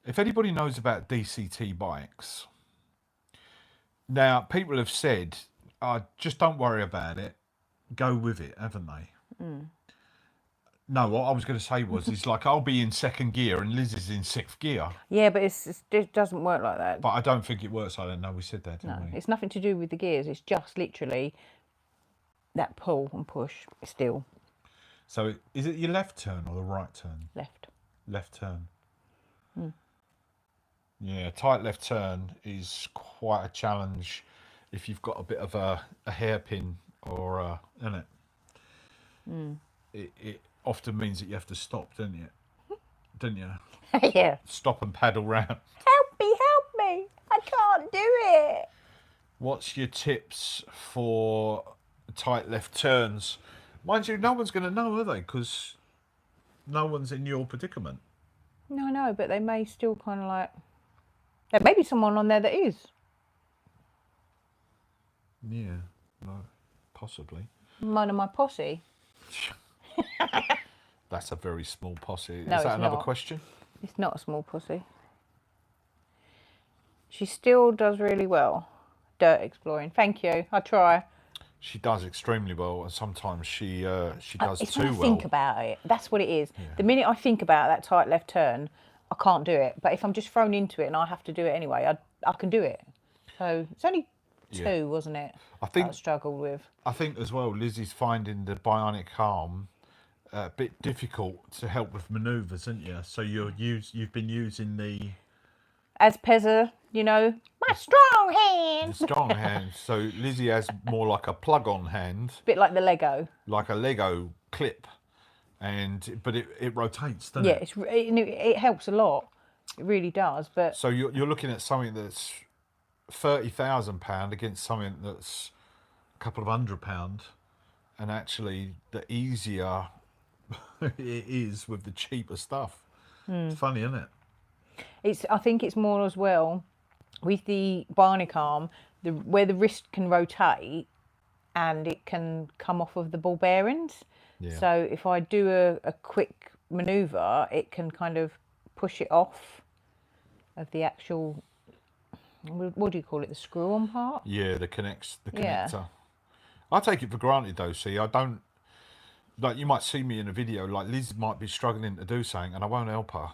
if anybody knows about DCT bikes, now people have said, just don't worry about it, go with it, haven't they? No, what I was going to say was, it's like I'll be in second gear and Liz is in sixth gear. Yeah, but it doesn't work like that. But I don't think it works like that. No, we said that, didn't we? It's nothing to do with the gears. It's just literally that pull and push still. So is it your left turn or the right turn? Left. Left turn. Yeah, tight left turn is quite a challenge if you've got a bit of a hairpin or isn't it? It often means that you have to stop, don't you? Don't you? Yeah. Stop and paddle round. Help me! I can't do it. What's your tips for tight left turns? Mind you, no one's going to know, are they? Because no one's in your predicament. No, but they may still kind of like... There may be someone on there that is. Yeah, no, possibly. One of my posse. That's a very small posse. No, Is that it's another not. question? It's not a small pussy. She still does really well. Dirt exploring. Thank you. I try. She does extremely well, and sometimes she does It's too when I well. think about it. That's what it is. The minute I think about that tight left turn, I can't do it. But if I'm just thrown into it and I have to do it anyway, I can do it. So it's only two, wasn't it? I think that I struggled with. I think as well, Lizzie's finding the bionic arm a bit difficult to help with manoeuvres, isn't you? So you've been using the As Pezza, my strong hand. strong hand. So Lizzie has more like a plug-on hand, Bit like the Lego. like a Lego clip, but it rotates, doesn't it? Yeah, it helps a lot. It really does. But So you're looking at something that's £30,000 against something that's a couple of £100, and actually the easier it is with the cheaper stuff. It's funny, isn't it? I think it's more as well with the bionic arm, where the wrist can rotate and it can come off of the ball bearings. Yeah. So if I do a quick manoeuvre, it can kind of push it off of the actual, what do you call it, the screw-on part? Yeah, the connector. Yeah. I take it for granted though. See, I don't, like, you might see me in a video, like Liz might be struggling to do something and I won't help her.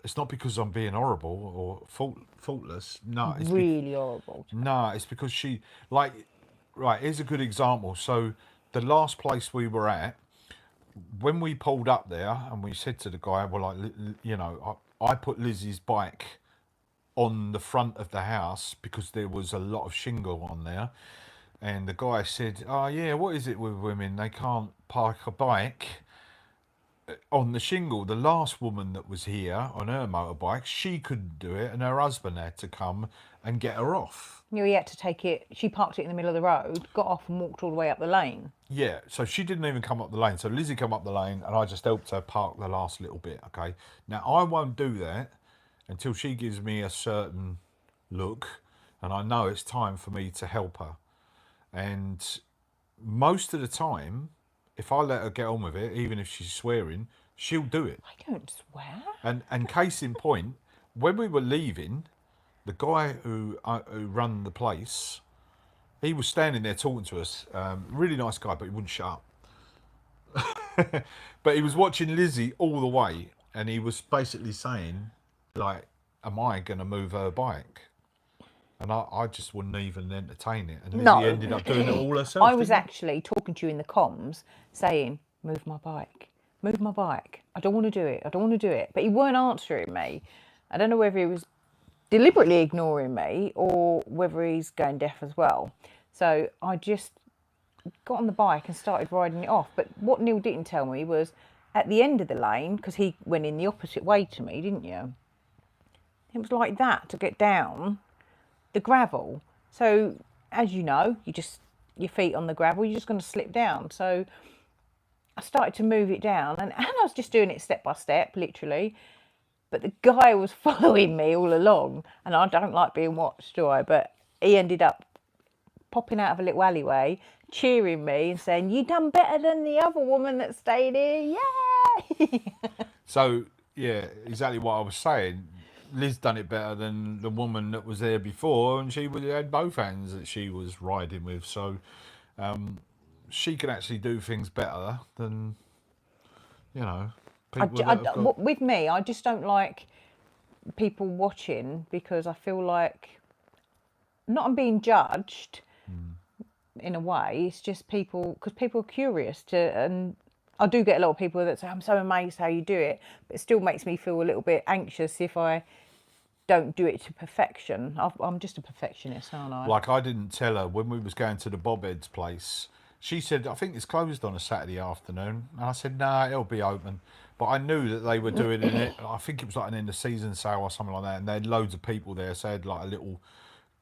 It's not because I'm being horrible or faultless. No, it's Really horrible. no, it's because she, like, right, here's a good example. So the last place we were at, when we pulled up there and we said to the guy, well, like, I put Lizzie's bike on the front of the house because there was a lot of shingle on there. And the guy said, oh yeah, what is it with women? They can't park a bike on the shingle. The last woman that was here on her motorbike, she couldn't do it, and her husband had to come and get her off. He had to take it, she parked it in the middle of the road, got off and walked all the way up the lane. Yeah, so she didn't even come up the lane. So Lizzie come up the lane and I just helped her park the last little bit, okay? Now, I won't do that until she gives me a certain look and I know it's time for me to help her. And most of the time, if I let her get on with it, even if she's swearing, she'll do it. I don't swear. And case in point, when we were leaving, the guy who run the place, he was standing there talking to us. Really nice guy, but he wouldn't shut up. But he was watching Lizzie all the way, and he was basically saying, like, am I going to move her bike? And I just wouldn't even entertain it. And Lizzie No. ended up doing it all herself. I was didn't you? actually talking to you in the comms saying, move my bike, move my bike. I don't want to do it. I don't want to do it. But he weren't answering me. I don't know whether he was deliberately ignoring me or whether he's going deaf as well. So I just got on the bike and started riding it off. But what Neil didn't tell me was at the end of the lane, because he went in the opposite way to me, didn't you? It was like that to get down the gravel. So as you know, your feet on the gravel, you're just going to slip down. So I started to move it down, and I was just doing it step by step, literally. But the guy was following me all along, and I don't like being watched, do I? But he ended up popping out of a little alleyway, cheering me and saying, "You done better than the other woman that stayed here, yay!" So, yeah, exactly what I was saying. Liz done it better than the woman that was there before, and she had both hands that she was riding with. So she can actually do things better than, people that have got... With me, I just don't like people watching because I feel like not I'm being judged in a way. It's just people, because people are curious and I do get a lot of people that say, "I'm so amazed how you do it," but it still makes me feel a little bit anxious if I don't do it to perfection. I'm just a perfectionist, aren't I? Like, I didn't tell her when we was going to the Bobhead's place. She said, "I think it's closed on a Saturday afternoon." And I said, "Nah, it'll be open." But I knew that they were doing it. I think it was like an end of season sale or something like that. And they had loads of people there. So they had like a little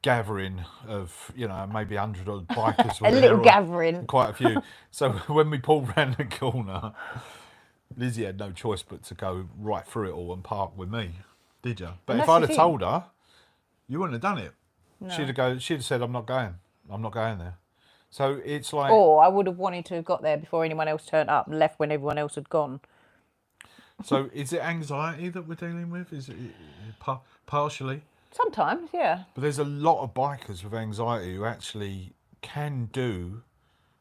gathering of, maybe 100 odd bikers. A little gathering. Quite a few. So when we pulled round the corner, Lizzie had no choice but to go right through it all and park with me. Did you? But if I'd have told her, you wouldn't have done it. No. She'd have said, I'm not going there. So it's like... Or I would have wanted to have got there before anyone else turned up and left when everyone else had gone. So is it anxiety that we're dealing with? Is it partially? Sometimes, yeah. But there's a lot of bikers with anxiety who actually can do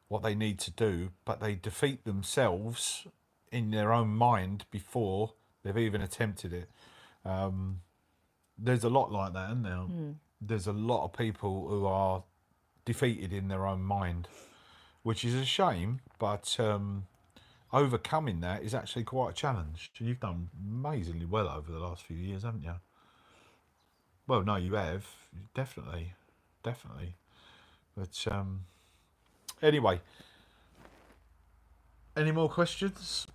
what they need to do, but they defeat themselves in their own mind before they've even attempted it. There's a lot like that, isn't there? There's a lot of people who are defeated in their own mind, which is a shame, but overcoming that is actually quite a challenge. You've done amazingly well over the last few years, haven't you? Well, no, you have. Definitely. But anyway, any more questions?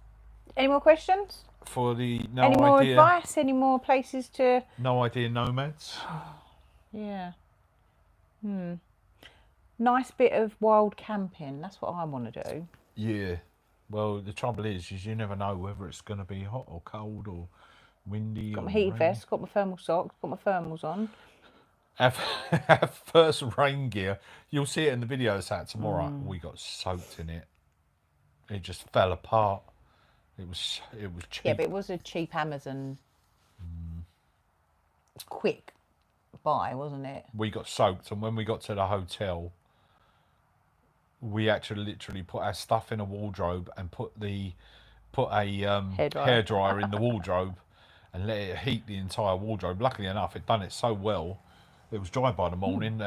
Any more questions? For the no Any idea... more advice? Any more places to... No idea nomads? Yeah. Nice bit of wild camping. That's what I want to do. Yeah. Well, the trouble is you never know whether it's going to be hot or cold or windy. Got my heat vest, got my thermal socks, got my thermals on. Our first rain gear, you'll see it in the video that's out tomorrow. We got soaked in it. It just fell apart. It was cheap. Yeah, but it was a cheap Amazon quick buy, wasn't it? We got soaked, and when we got to the hotel, we actually literally put our stuff in a wardrobe and put a hairdryer in the wardrobe and let it heat the entire wardrobe. Luckily enough, it done it so well. It was dry by the morning.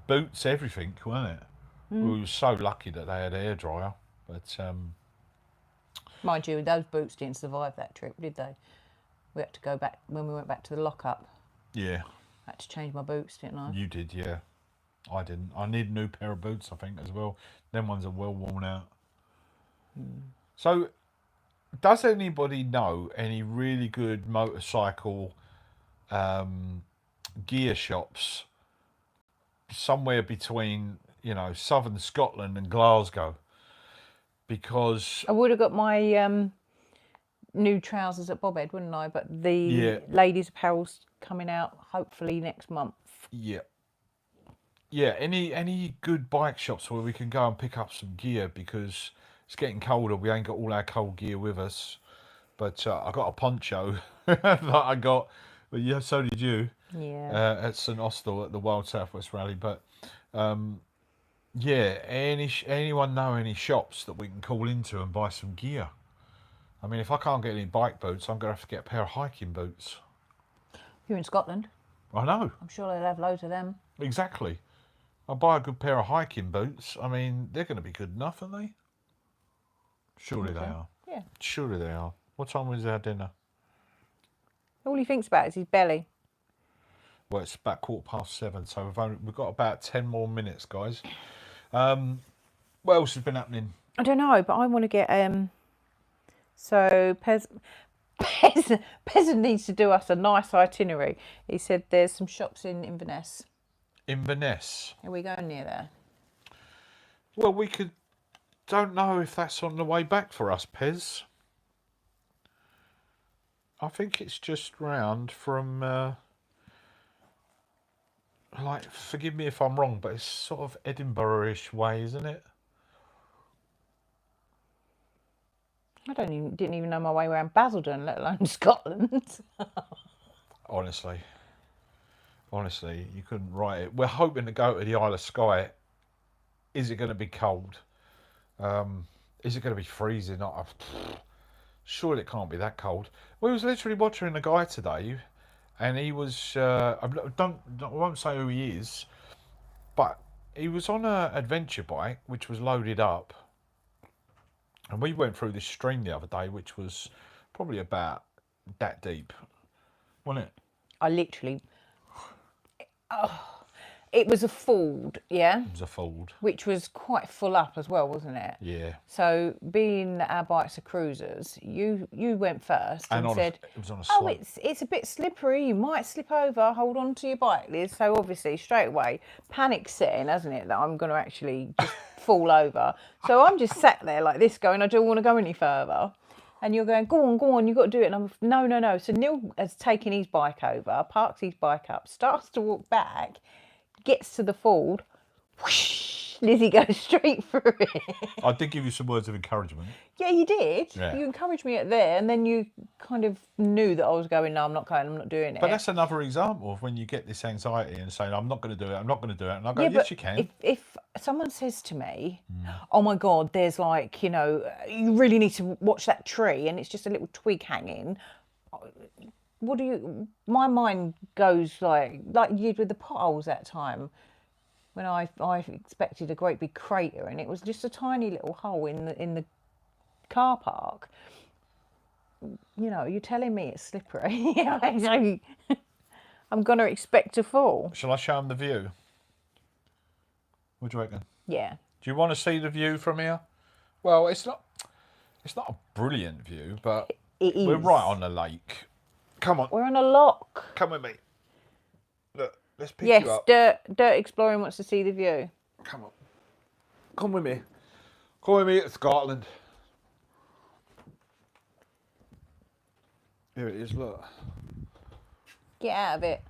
Boots, everything, wasn't it? We were so lucky that they had a hairdryer. But mind you, those boots didn't survive that trip, did they? We had to go back when we went back to the lockup. Yeah. I had to change my boots, didn't I? You did, yeah. I didn't. I need a new pair of boots, I think, as well. Them ones are well worn out. So, does anybody know any really good motorcycle gear shops somewhere between, southern Scotland and Glasgow? Because I would have got my new trousers at Bobhead, wouldn't I? But the ladies' apparel's coming out hopefully next month. Yeah. Yeah, any good bike shops where we can go and pick up some gear, because it's getting colder. We ain't got all our cold gear with us. But I got a poncho that I got. But yeah, so did you. Yeah. At St Austell at the Wild Southwest Rally. But yeah, anyone know any shops that we can call into and buy some gear? I mean, if I can't get any bike boots, I'm going to have to get a pair of hiking boots. You're in Scotland. I know. I'm sure they'll have loads of them. Exactly. I'll buy a good pair of hiking boots. I mean, they're going to be good enough, aren't they? Surely they are. Yeah. Surely they are. What time was our dinner? All he thinks about is his belly. Well, it's about 7:15, so we've got about 10 more minutes, guys. What else has been happening? I don't know, but I want to get so Pez needs to do us a nice itinerary. He said there's some shops in Inverness. Inverness. Are we going near there? Well, we could. Don't know if that's on the way back for us, Pez. I think it's just round from. Like, forgive me if I'm wrong, but it's sort of Edinburgh-ish way, isn't it? I didn't even know my way around Basildon, let alone Scotland. Honestly, you couldn't write it. We're hoping to go to the Isle of Skye. Is it going to be cold? Is it going to be freezing? Surely it can't be that cold. We was literally watching a guy today, and he was. I won't say who he is, but he was on an adventure bike which was loaded up. And we went through this stream the other day, which was probably about that deep, wasn't it? I literally... it was a Ford, yeah? It was a Ford. Which was quite full up as well, wasn't it? Yeah. So, being our bikes are cruisers, you went first and said, it was on a slope. it's a bit slippery, you might slip over, hold on to your bike, Liz. So, obviously, straight away, panic's setting, hasn't it, that I'm going to actually just fall over. So, I'm just sat there like this going, I don't want to go any further. And you're going, go on, you've got to do it. And I'm, no. So, Neil has taken his bike over, parks his bike up, starts to walk back, gets to the Ford, whoosh, Lizzie goes straight through it. I did give you some words of encouragement. Yeah, you did. Yeah. You encouraged me at there, and then you kind of knew that I was going, no, I'm not going, I'm not doing it. But that's another example of when you get this anxiety and saying, I'm not going to do it, I'm not going to do it. And I go, yes, you can. If someone says to me, oh my God, there's like, you know, you really need to watch that tree, and it's just a little twig hanging. My mind goes like you did with the potholes that time when I expected a great big crater and it was just a tiny little hole in the car park. You know, you're telling me it's slippery. I'm going to expect to fall. Shall I show them the view? What do you reckon? Yeah. Do you want to see the view from here? Well, it's not a brilliant view, but it is. We're right on the lake. Come on. We're on a lock. Come with me. Look, let's pick you up. Yes, Dirt Exploring wants to see the view. Come on. Come with me. Come with me to Scotland. Here it is, look. Get out of it.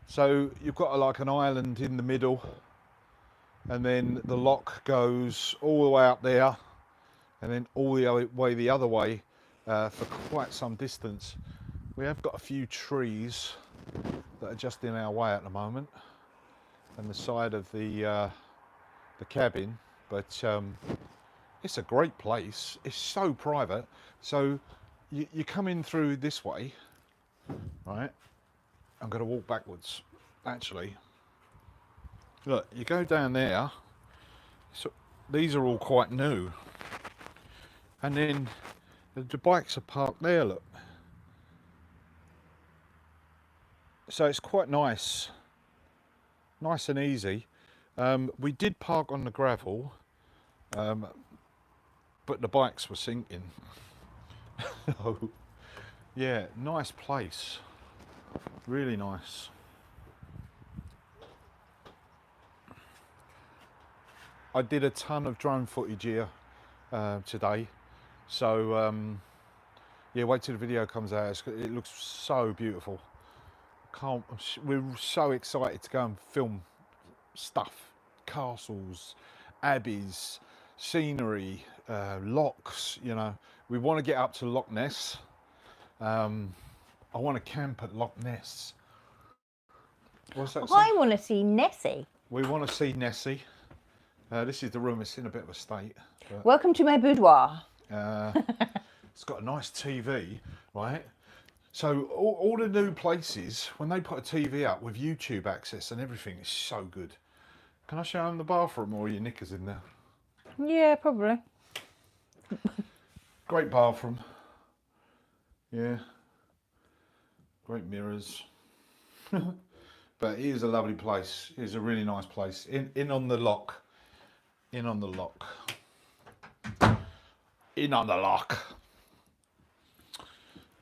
So you've got like an island in the middle, and then the lock goes all the way up there, and then all the way the other way. For quite some distance. We have got a few trees that are just in our way at the moment, and the side of the cabin. But it's a great place. It's so private. So you come in through this way, right? I'm going to walk backwards. Actually, look, you go down there. So these are all quite new, and then. The bikes are parked there, look. So it's quite nice. Nice and easy. We did park on the gravel, but the bikes were sinking. Oh, yeah, nice place. Really nice. I did a ton of drone footage here today. So, yeah, wait till the video comes out. It looks so beautiful. We're so excited to go and film stuff. Castles, abbeys, scenery, locks, you know. We want to get up to Loch Ness. I want to camp at Loch Ness. What's that? I want to see Nessie. We want to see Nessie. This is the room. It's in a bit of a state. Welcome to my boudoir. It's got a nice TV, right? So all the new places, when they put a TV up with YouTube access and everything, it's so good. Can I show them the bathroom or are your knickers in there? Yeah, probably. Great bathroom. Yeah. Great mirrors. But it is a lovely place. It is a really nice place. In on the lock. In on the lock. In on the lock.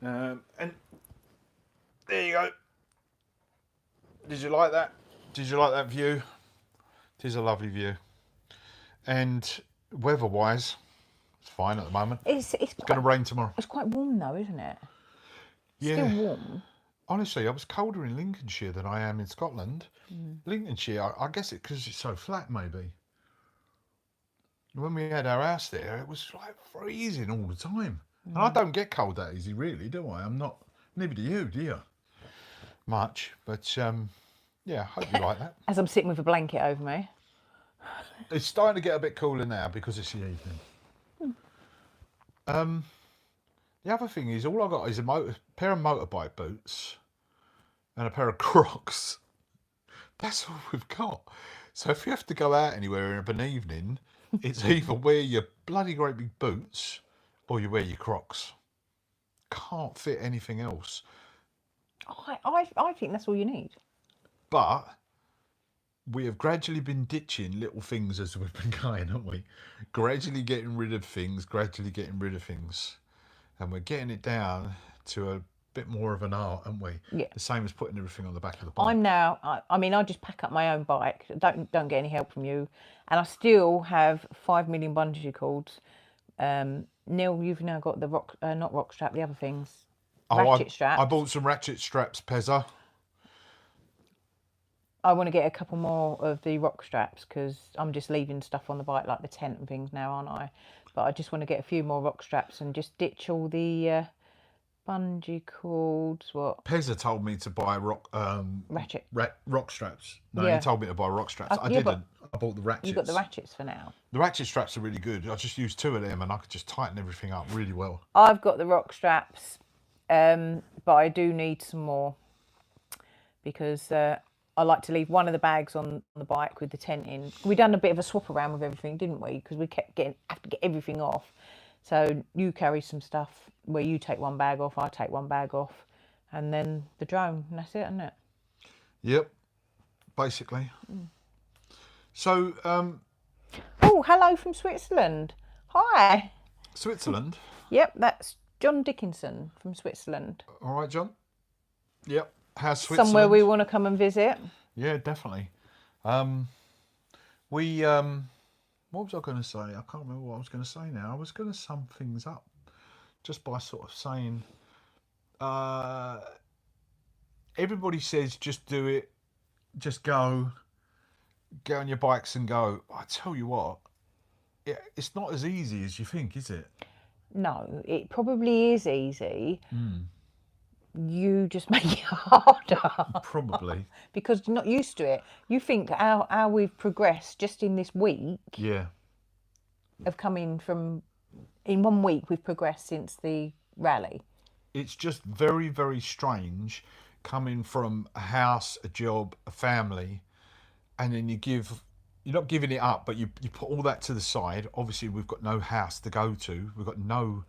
And there you go. Did you like that? Did you like that view? It is a lovely view. And weather-wise, it's fine at the moment. It's Going to rain tomorrow. It's quite warm though, isn't it? Yeah. Still warm. Honestly, I was colder in Lincolnshire than I am in Scotland. Lincolnshire, I guess it because it's so flat, maybe. When we had our house there, it was like freezing all the time. And I don't get cold that easy, really, do I? I'm not. Neither do you, do you? Much, but yeah, I hope you like that. As I'm sitting with a blanket over me. It's starting to get a bit cooler now because it's the evening. The other thing is, all I got is a pair of motorbike boots and a pair of Crocs. That's all we've got. So if you have to go out anywhere of an evening, it's either wear your bloody great big boots or you wear your Crocs. Can't fit anything else. I think that's all you need. But we have gradually been ditching little things as we've been going, haven't we? Gradually getting rid of things, gradually getting rid of things. And we're getting it down to a bit more of an art, aren't we? Yeah. The same as putting everything on the back of the bike. I'm now, I mean, I just pack up my own bike. Don't get any help from you. And I still have 5 million bungee cords. Neil, you've now got the not rock strap, the other things. Ratchet straps. I bought some ratchet straps, Pezza. I want to get a couple more of the rock straps because I'm just leaving stuff on the bike like the tent and things now, aren't I? But I just want to get a few more rock straps and just ditch all the bungee cords. What? Pezza told me to buy rock straps. No, Yeah. he told me to buy rock straps. I didn't. I bought the ratchets. You got the ratchets for now. The ratchet straps are really good. I just used 2 of them and I could just tighten everything up really well. I've got the rock straps, but I do need some more because I like to leave one of the bags on the bike with the tent in. We done a bit of a swap around with everything, didn't we? Because we kept have to get everything off. So you carry some stuff where you take one bag off, I take one bag off, and then the drone, and that's it, isn't it? Yep, basically. So, oh, hello from Switzerland. Hi. Switzerland. Yep, that's John Dickinson from Switzerland. All right, John. Yep. How's Switzerland? Somewhere we want to come and visit. Yeah, definitely. What was I going to say? I can't remember what I was going to say now. I was going to sum things up just by sort of saying, everybody says just do it, just go, get on your bikes and go. I tell you what, it's not as easy as you think, is it? No, it probably is easy. You just make it harder. Probably. Because you're not used to it. You think how we've progressed just in this week. Yeah. Of coming from, in 1 week we've progressed since the rally. It's just very, very strange coming from a house, a job, a family, and then you're not giving it up, but you put all that to the side. Obviously, we've got no house to go to. We've got no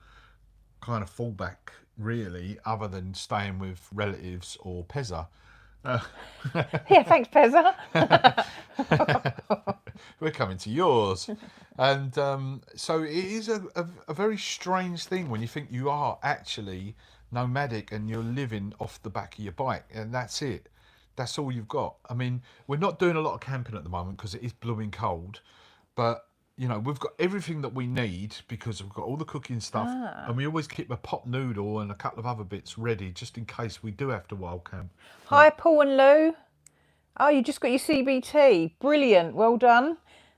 kind of fallback, really, other than staying with relatives or Pezza. Yeah, thanks, Pezza. We're coming to yours. And so it is a very strange thing when you think you are actually nomadic and you're living off the back of your bike, and that's it. That's all you've got. I mean, we're not doing a lot of camping at the moment because it is blooming cold, but you know, we've got everything that we need because we've got all the cooking stuff, and we always keep a pot noodle and a couple of other bits ready just in case we do have to wild camp. Hi, Paul and Lou. Oh, you just got your CBT. Brilliant. Well done.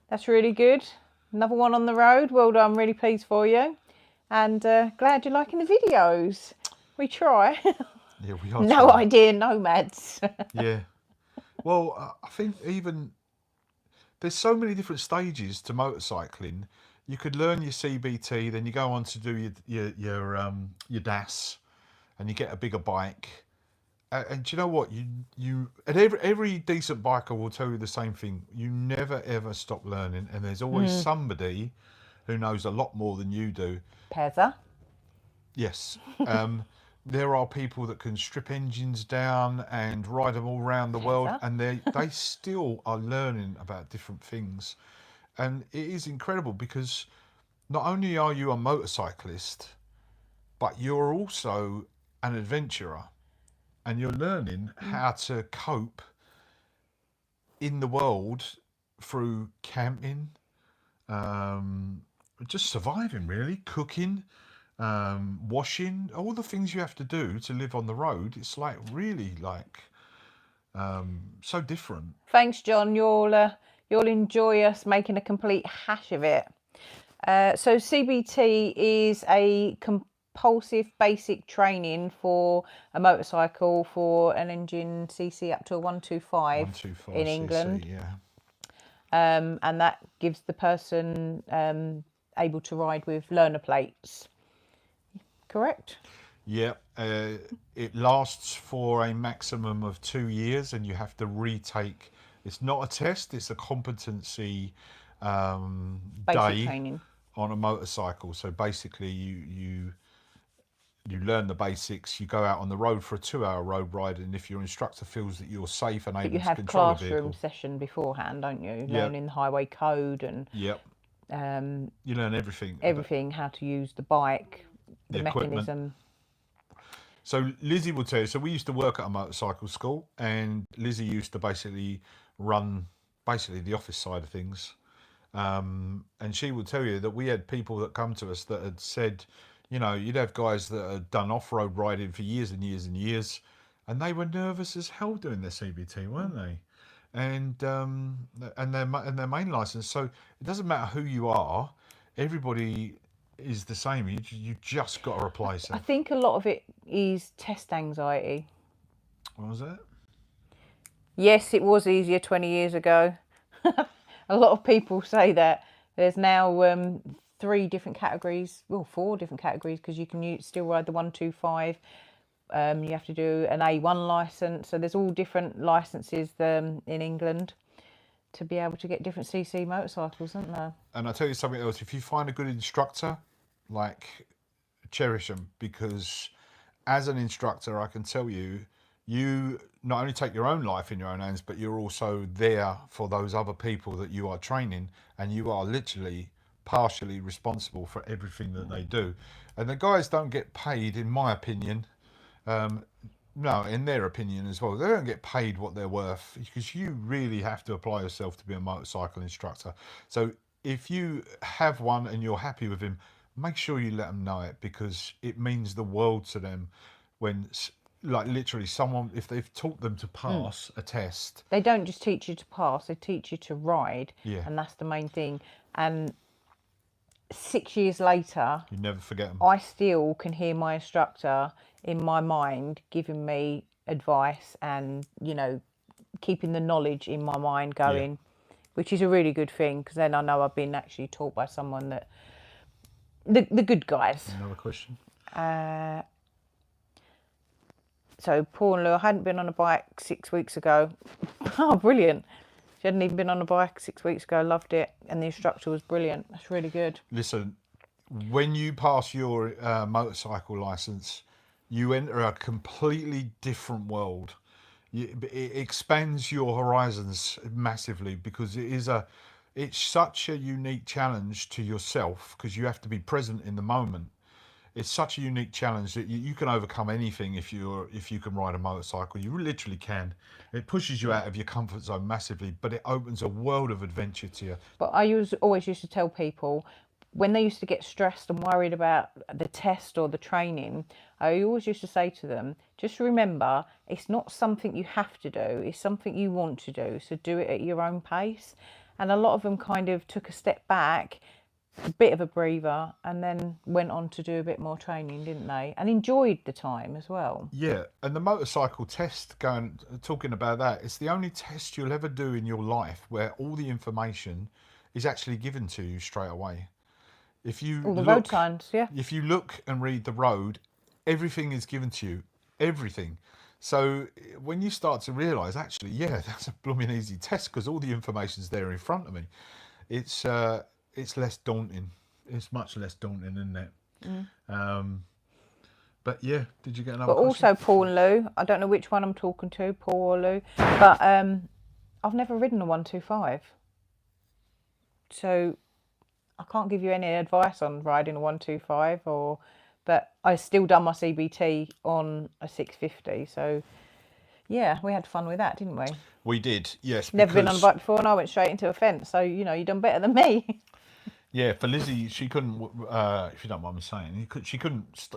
That's really good. Another one on the road. Well done. Really pleased for you. And glad you're liking the videos. We try. Yeah, we are. No idea nomads. Yeah. Well, I think even there's so many different stages to motorcycling. You could learn your CBT, then you go on to do your DAS, and you get a bigger bike. And do you know what? You and every decent biker will tell you the same thing. You never ever stop learning, and there's always somebody who knows a lot more than you do. Pezza. Yes. There are people that can strip engines down and ride them all around the world, and they still are learning about different things. And it is incredible because not only are you a motorcyclist, but you're also an adventurer, and you're learning how to cope in the world through camping, just surviving, really, cooking, washing, all the things you have to do to live on the road. It's like really like so different. Thanks, John. You'll enjoy us making a complete hash of it. So CBT is a compulsive basic training for a motorcycle for an engine CC up to a 125 in England. CC, yeah. And that gives the person able to ride with learner plates. Correct? Yeah. It lasts for a maximum of 2 years, and you have to retake. It's not a test; it's a competency day training on a motorcycle. So basically, you learn the basics. You go out on the road for a 2-hour road ride, and if your instructor feels that you're safe and able to control the vehicle, you have classroom session beforehand, don't you? Learning the highway code and you learn everything. Everything, how to use the bike, the mechanism. Equipment. So Lizzie will tell you. So we used to work at a motorcycle school, and Lizzie used to basically run the office side of things. And she will tell you that we had people that come to us that had said, you know, you'd have guys that had done off-road riding for years and years and years, and they were nervous as hell doing their CBT, weren't they? And their main license. So it doesn't matter who you are, everybody is the same. You just got to replace it. I think a lot of it is test anxiety. What was that? Yes, it was easier 20 years ago. A lot of people say that. There's now 3 different categories, well, 4 different categories, because you can still ride the 125. You have to do an A1 license. So there's all different licenses in England to be able to get different CC motorcycles, isn't there? And I'll tell you something else. If you find a good instructor, like, cherish them, because as an instructor, I can tell you, you not only take your own life in your own hands, but you're also there for those other people that you are training, and you are literally partially responsible for everything that they do. And the guys don't get paid, in my opinion, no, in their opinion as well, they don't get paid what they're worth, because you really have to apply yourself to be a motorcycle instructor. So if you have one and you're happy with him, make sure you let them know it, because it means the world to them when, like, literally someone, if they've taught them to pass a test. They don't just teach you to pass, they teach you to ride. Yeah. And that's the main thing. And 6 years later, You never forget them. I still can hear my instructor in my mind giving me advice and, you know, keeping the knowledge in my mind going, which is a really good thing, because then I know I've been actually taught by someone that, the good guys. Another question. So Paul and Lou, I hadn't been on a bike 6 weeks ago. Oh, brilliant. She hadn't even been on a bike 6 weeks ago, loved it. And the instructor was brilliant. That's really good. Listen, when you pass your motorcycle license, you enter a completely different world. It expands your horizons massively, because it's such a unique challenge to yourself, because you have to be present in the moment. It's such a unique challenge that you can overcome anything if you can ride a motorcycle. You literally can. It pushes you out of your comfort zone massively, but it opens a world of adventure to you. But I always used to tell people, when they used to get stressed and worried about the test or the training, I always used to say to them, just remember, it's not something you have to do, it's something you want to do. So do it at your own pace. And a lot of them kind of took a step back, a bit of a breather, and then went on to do a bit more training, didn't they? And enjoyed the time as well. Yeah, and the motorcycle test, talking about that, it's the only test you'll ever do in your life where all the information is actually given to you straight away. If you all the road signs, yeah. If you look and read the road, everything is given to you, everything. So when you start to realise, actually, yeah, that's a blooming easy test because all the information's there in front of me. It's less daunting. It's much less daunting, isn't it? But yeah, did you get another But question? also Paul and Lou, I don't know which one I'm talking to, Paul or Lou, but I've never ridden a 125. So I can't give you any advice on riding a 125 but I still done my CBT on a 650. So yeah, we had fun with that, didn't we? We did, yes. Never been on a Because bike before and I went straight into a fence. So, you know, you've done better than me. yeah, for Lizzie, she couldn't. If you don't mind me saying, she couldn't.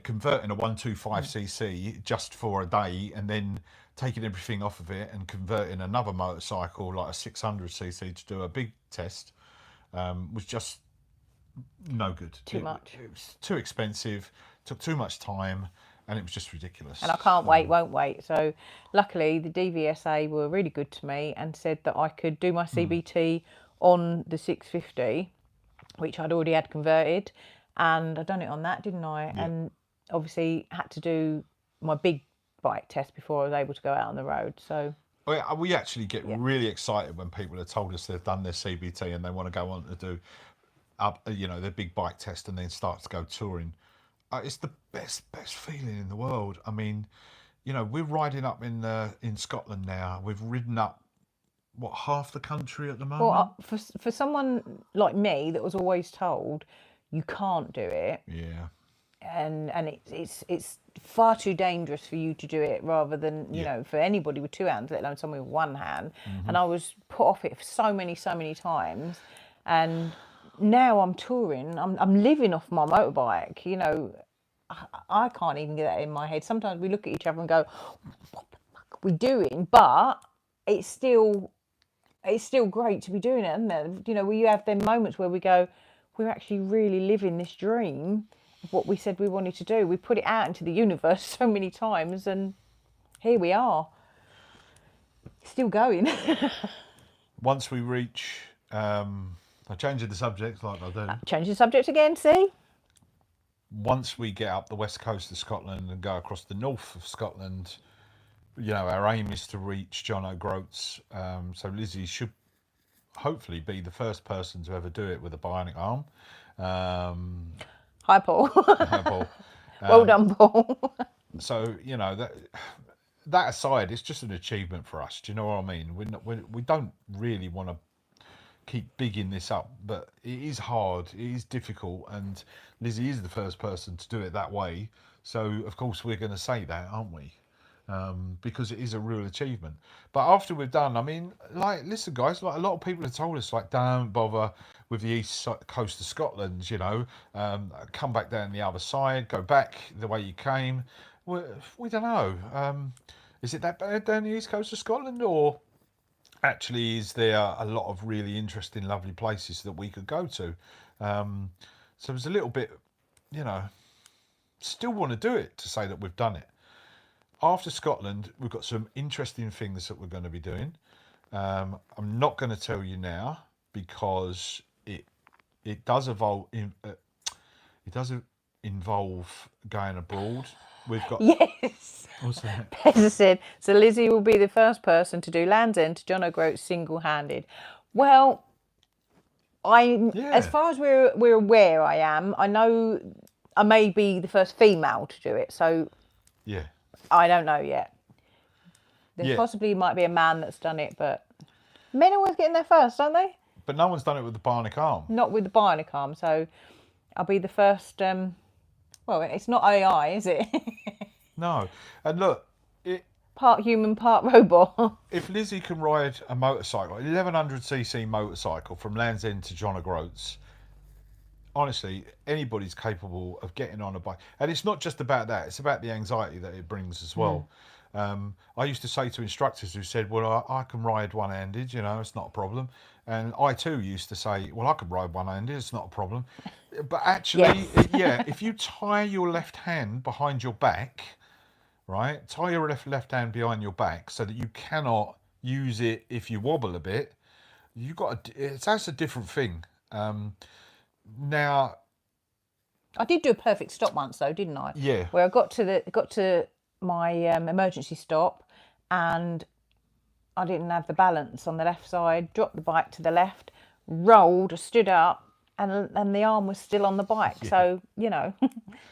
Converting a 125cc just for a day and then taking everything off of it and converting another motorcycle like a 600cc to do a big test was just no good. Too much. It was too expensive, took too much time, and it was just ridiculous. And I can't wait, won't wait. So luckily the DVSA were really good to me and said that I could do my CBT on the 650, which I'd already had converted. And I'd done it on that, didn't I? Yeah. And obviously had to do my big bike test before I was able to go out on the road. So we actually get really excited when people have told us they've done their CBT and they want to go on to do their big bike test and then start to go touring. It's the best feeling in the world. I mean, we're riding up in Scotland now. We've ridden up half the country at the moment. Well, for someone like me that was always told you can't do it. Yeah. And it's far too dangerous for you to do it rather than you know, for anybody with two hands, let alone someone with one hand. And I was put off it for so many times, and now I'm touring. I'm living off my motorbike. You know, I can't even get that in my head. Sometimes we look at each other and go, "What the fuck are we doing?" But it's still great to be doing it, isn't it? You know, we have them moments where we go, we're actually really living this dream of what we said we wanted to do. We put it out into the universe so many times, and here we are, still going. Once we reach, I'm changing the subject like I do. Change the subject again, see? Once we get up the west coast of Scotland and go across the north of Scotland, our aim is to reach John O'Groats. So Lizzie should hopefully be the first person to ever do it with a bionic arm. Hi, Paul. Hi, Paul. Well done, Paul. So that aside, it's just an achievement for us. Do you know what I mean? We don't really want to keep bigging this up, but it is hard, it is difficult, and Lizzie is the first person to do it that way. So of course we're going to say that, aren't we? Because it is a real achievement. But after we've done, I mean, like, listen, guys, like a lot of people have told us, like, don't bother with the east coast of Scotland, come back down the other side, go back the way you came. We don't know. Is it that bad down the east coast of Scotland, or actually is there a lot of really interesting, lovely places that we could go to? So it's a little bit, still want to do it to say that we've done it. After Scotland, we've got some interesting things that we're going to be doing. I'm not going to tell you now because it does involve going abroad. We've got Yes. What's that? Pezza said, so Lizzie will be the first person to do Land's End to John O'Groats single-handed. Well, as far as we're aware, I know I may be the first female to do it. So yeah. I don't know yet. There possibly might be a man that's done it, but men always get in there first, don't they? But no one's done it with the bionic arm. Not with the bionic arm, so I'll be the first. Well, it's not AI, is it? No. And look, part human, part robot. If Lizzie can ride a motorcycle, 1100cc motorcycle from Land's End to John O'Groats, honestly, anybody's capable of getting on a bike. And it's not just about that, it's about the anxiety that it brings as well. I used to say to instructors who said, well, I can ride one-handed, it's not a problem. And I too used to say, well, I can ride one-handed, it's not a problem. But actually, if you tie your left hand behind your back, right, tie your left hand behind your back so that you cannot use it if you wobble a bit, that's a different thing. Now, I did do a perfect stop once though, didn't I? Yeah. Where I got to my emergency stop, and I didn't have the balance on the left side. Dropped the bike to the left, rolled, stood up, and the arm was still on the bike. Yeah. So you know,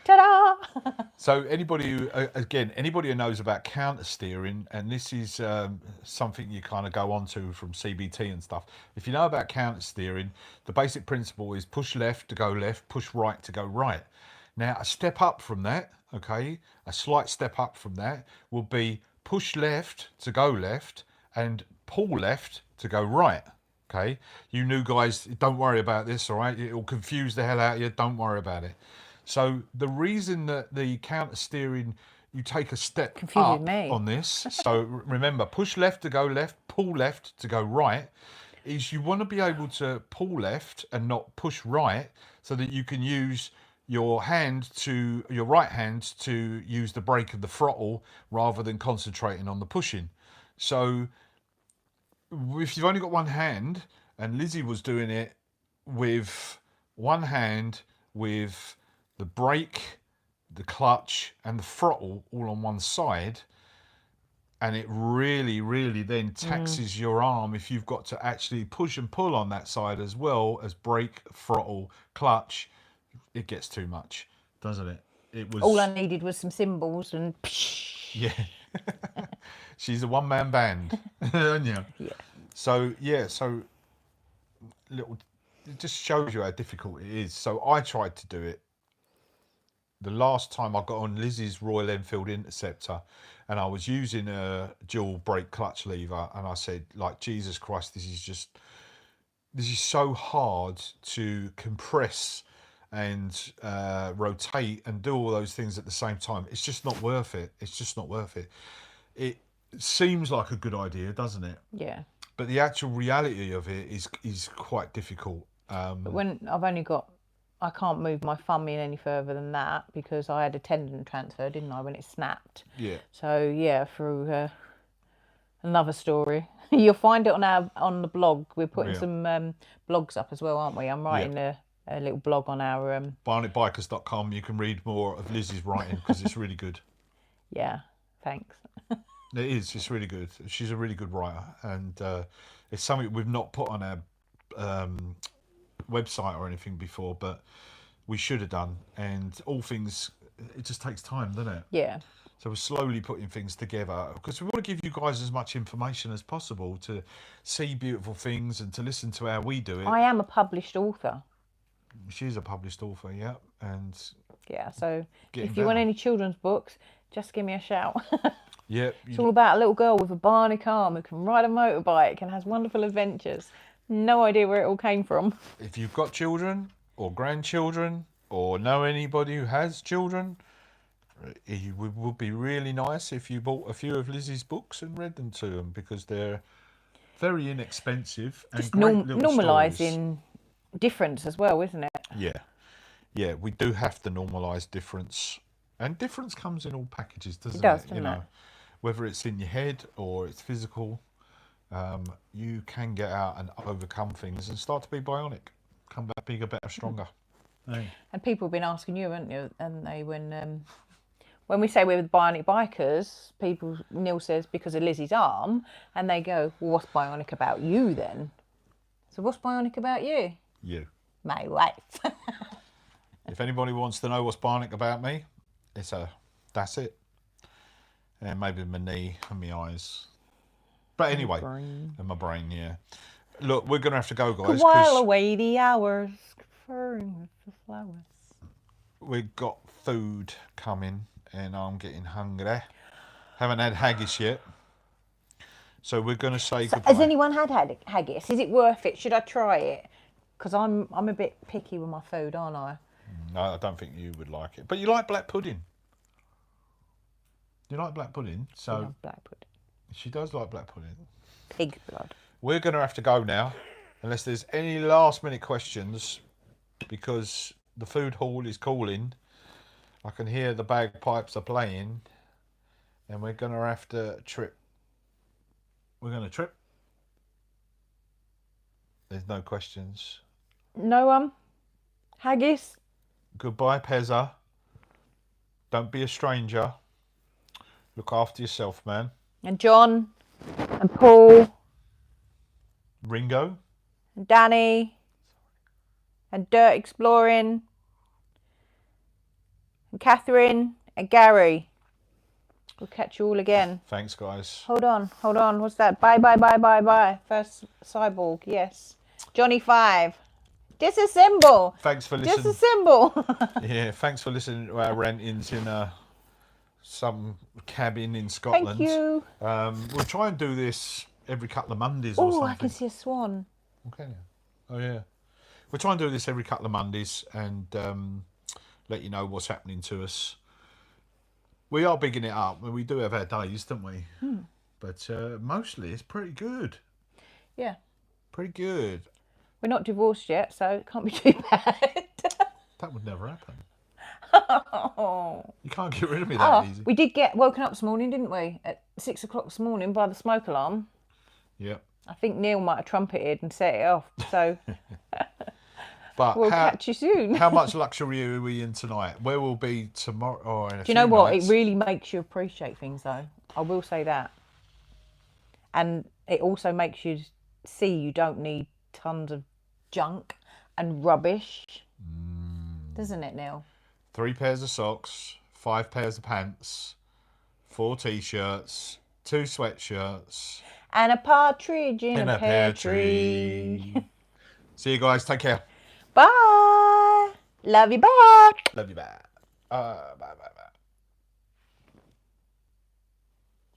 ta-da! So anybody who, again, anybody who knows about counter steering, and this is something you kind of go on to from CBT and stuff. If you know about counter steering, the basic principle is push left to go left, push right to go right. Now, a step up from that, okay, a slight step up from that will be push left to go left and pull left to go right. Okay, you new guys, don't worry about this, all right? It'll confuse the hell out of you. Don't worry about it. So the reason that the counter steering, you take a step Confused up me. on this. So remember, push left to go left, pull left to go right. Is you want to be able to pull left and not push right, so that you can use your right hand to use the brake of the throttle rather than concentrating on the pushing. So if you've only got one hand, and Lizzie was doing it with one hand with the brake, the clutch and the throttle all on one side, and it really then taxes your arm if you've got to actually push and pull on that side as well as brake, throttle, clutch. It gets too much, doesn't it? It was All I needed was some cymbals and. yeah. She's a one-man band, aren't you? Yeah. So little, it just shows you how difficult it is. So I tried to do it. The last time I got on Lizzie's Royal Enfield Interceptor, and I was using a dual brake clutch lever, and I said, like, Jesus Christ, this is so hard to compress and rotate and do all those things at the same time. It's just not worth it. It's just not worth it. It seems like a good idea, doesn't it? Yeah. But the actual reality of it is quite difficult. But when I can't move my thumb in any further than that because I had a tendon transfer, didn't I, when it snapped? Yeah. So yeah, through another story. You'll find it on the blog. We're putting some blogs up as well, aren't we? I'm writing a little blog on our BioniCBikers.com. You can read more of Lizzie's writing because it's really good. Yeah, thanks. It is. It's really good. She's a really good writer, and it's something we've not put on our website or anything before, but we should have done. And all things, it just takes time, doesn't it? Yeah. So we're slowly putting things together because we want to give you guys as much information as possible to see beautiful things and to listen to how we do it. I am a published author. She's a published author, yeah, and yeah. So getting if you want any children's books, just give me a shout. Yeah, it's all about a little girl with a bionic arm who can ride a motorbike and has wonderful adventures. No idea where it all came from. If you've got children or grandchildren or know anybody who has children, it would be really nice if you bought a few of Lizzie's books and read them to them, because they're very inexpensive and just great little normalising difference as well, isn't it? Yeah, we do have to normalise difference, and difference comes in all packages, doesn't it? Doesn't you know, it? whether it's in your head or it's physical, you can get out and overcome things and start to be bionic, come back bigger, better, stronger. Hey. And people have been asking you, haven't you? And they when we say we're with bionic bikers, Neil says because of Lizzie's arm, and they go, well, what's bionic about you then? So what's bionic about you? You. My wife. If anybody wants to know what's bionic about me, that's it. And maybe my knee and my eyes. But anyway, and my brain, yeah. Look, we're going to have to go, guys. While away the hours, conferring with the flowers. We've got food coming, and I'm getting hungry. Haven't had haggis yet. So we're going to say goodbye. Has anyone had haggis? Is it worth it? Should I try it? Because I'm a bit picky with my food, aren't I? No, I don't think you would like it. But you like black pudding. You like black pudding? So I love black pudding. She does like black pudding. Pig blood. We're going to have to go now, unless there's any last minute questions, because the food hall is calling. I can hear the bagpipes are playing, and we're going to have to trip. We're going to trip. There's no questions. No haggis? Goodbye, Pezza. Don't be a stranger. Look after yourself, man. And John and Paul Ringo. and Danny and Dirt Exploring and Catherine and Gary. We'll catch you all again. Thanks, guys. Hold on. What's that? Bye. First Cyborg, yes. Johnny 5. Disassemble. Thanks for listening. Disassemble. Yeah, thanks for listening to our rantings in some cabin in Scotland. Thank you. We'll try and do this every couple of Mondays or Oh, something. I can see a swan. Okay. Oh, yeah. We'll try and do this every couple of Mondays and let you know what's happening to us. We are bigging it up. We do have our days, don't we? But mostly it's pretty good. Yeah. Pretty good. We're not divorced yet, so it can't be too bad. That would never happen. Oh. You can't get rid of me that easy. We did get woken up this morning, didn't we? At 6 o'clock this morning by the smoke alarm. Yep. I think Neil might have trumpeted and set it off. So But we'll catch you soon. How much luxury are we in tonight? Where we'll be tomorrow? Or in a Do you know what? nights? It really makes you appreciate things, though. I will say that. And it also makes you see you don't need tons of junk and rubbish. Doesn't it, Neil? 3 pairs of socks, 5 pairs of pants, 4 t-shirts, 2 sweatshirts. And a partridge in a pear tree. See you guys. Take care. Bye. Love you back. Love you back. Bye.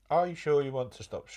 Are you sure you want to stop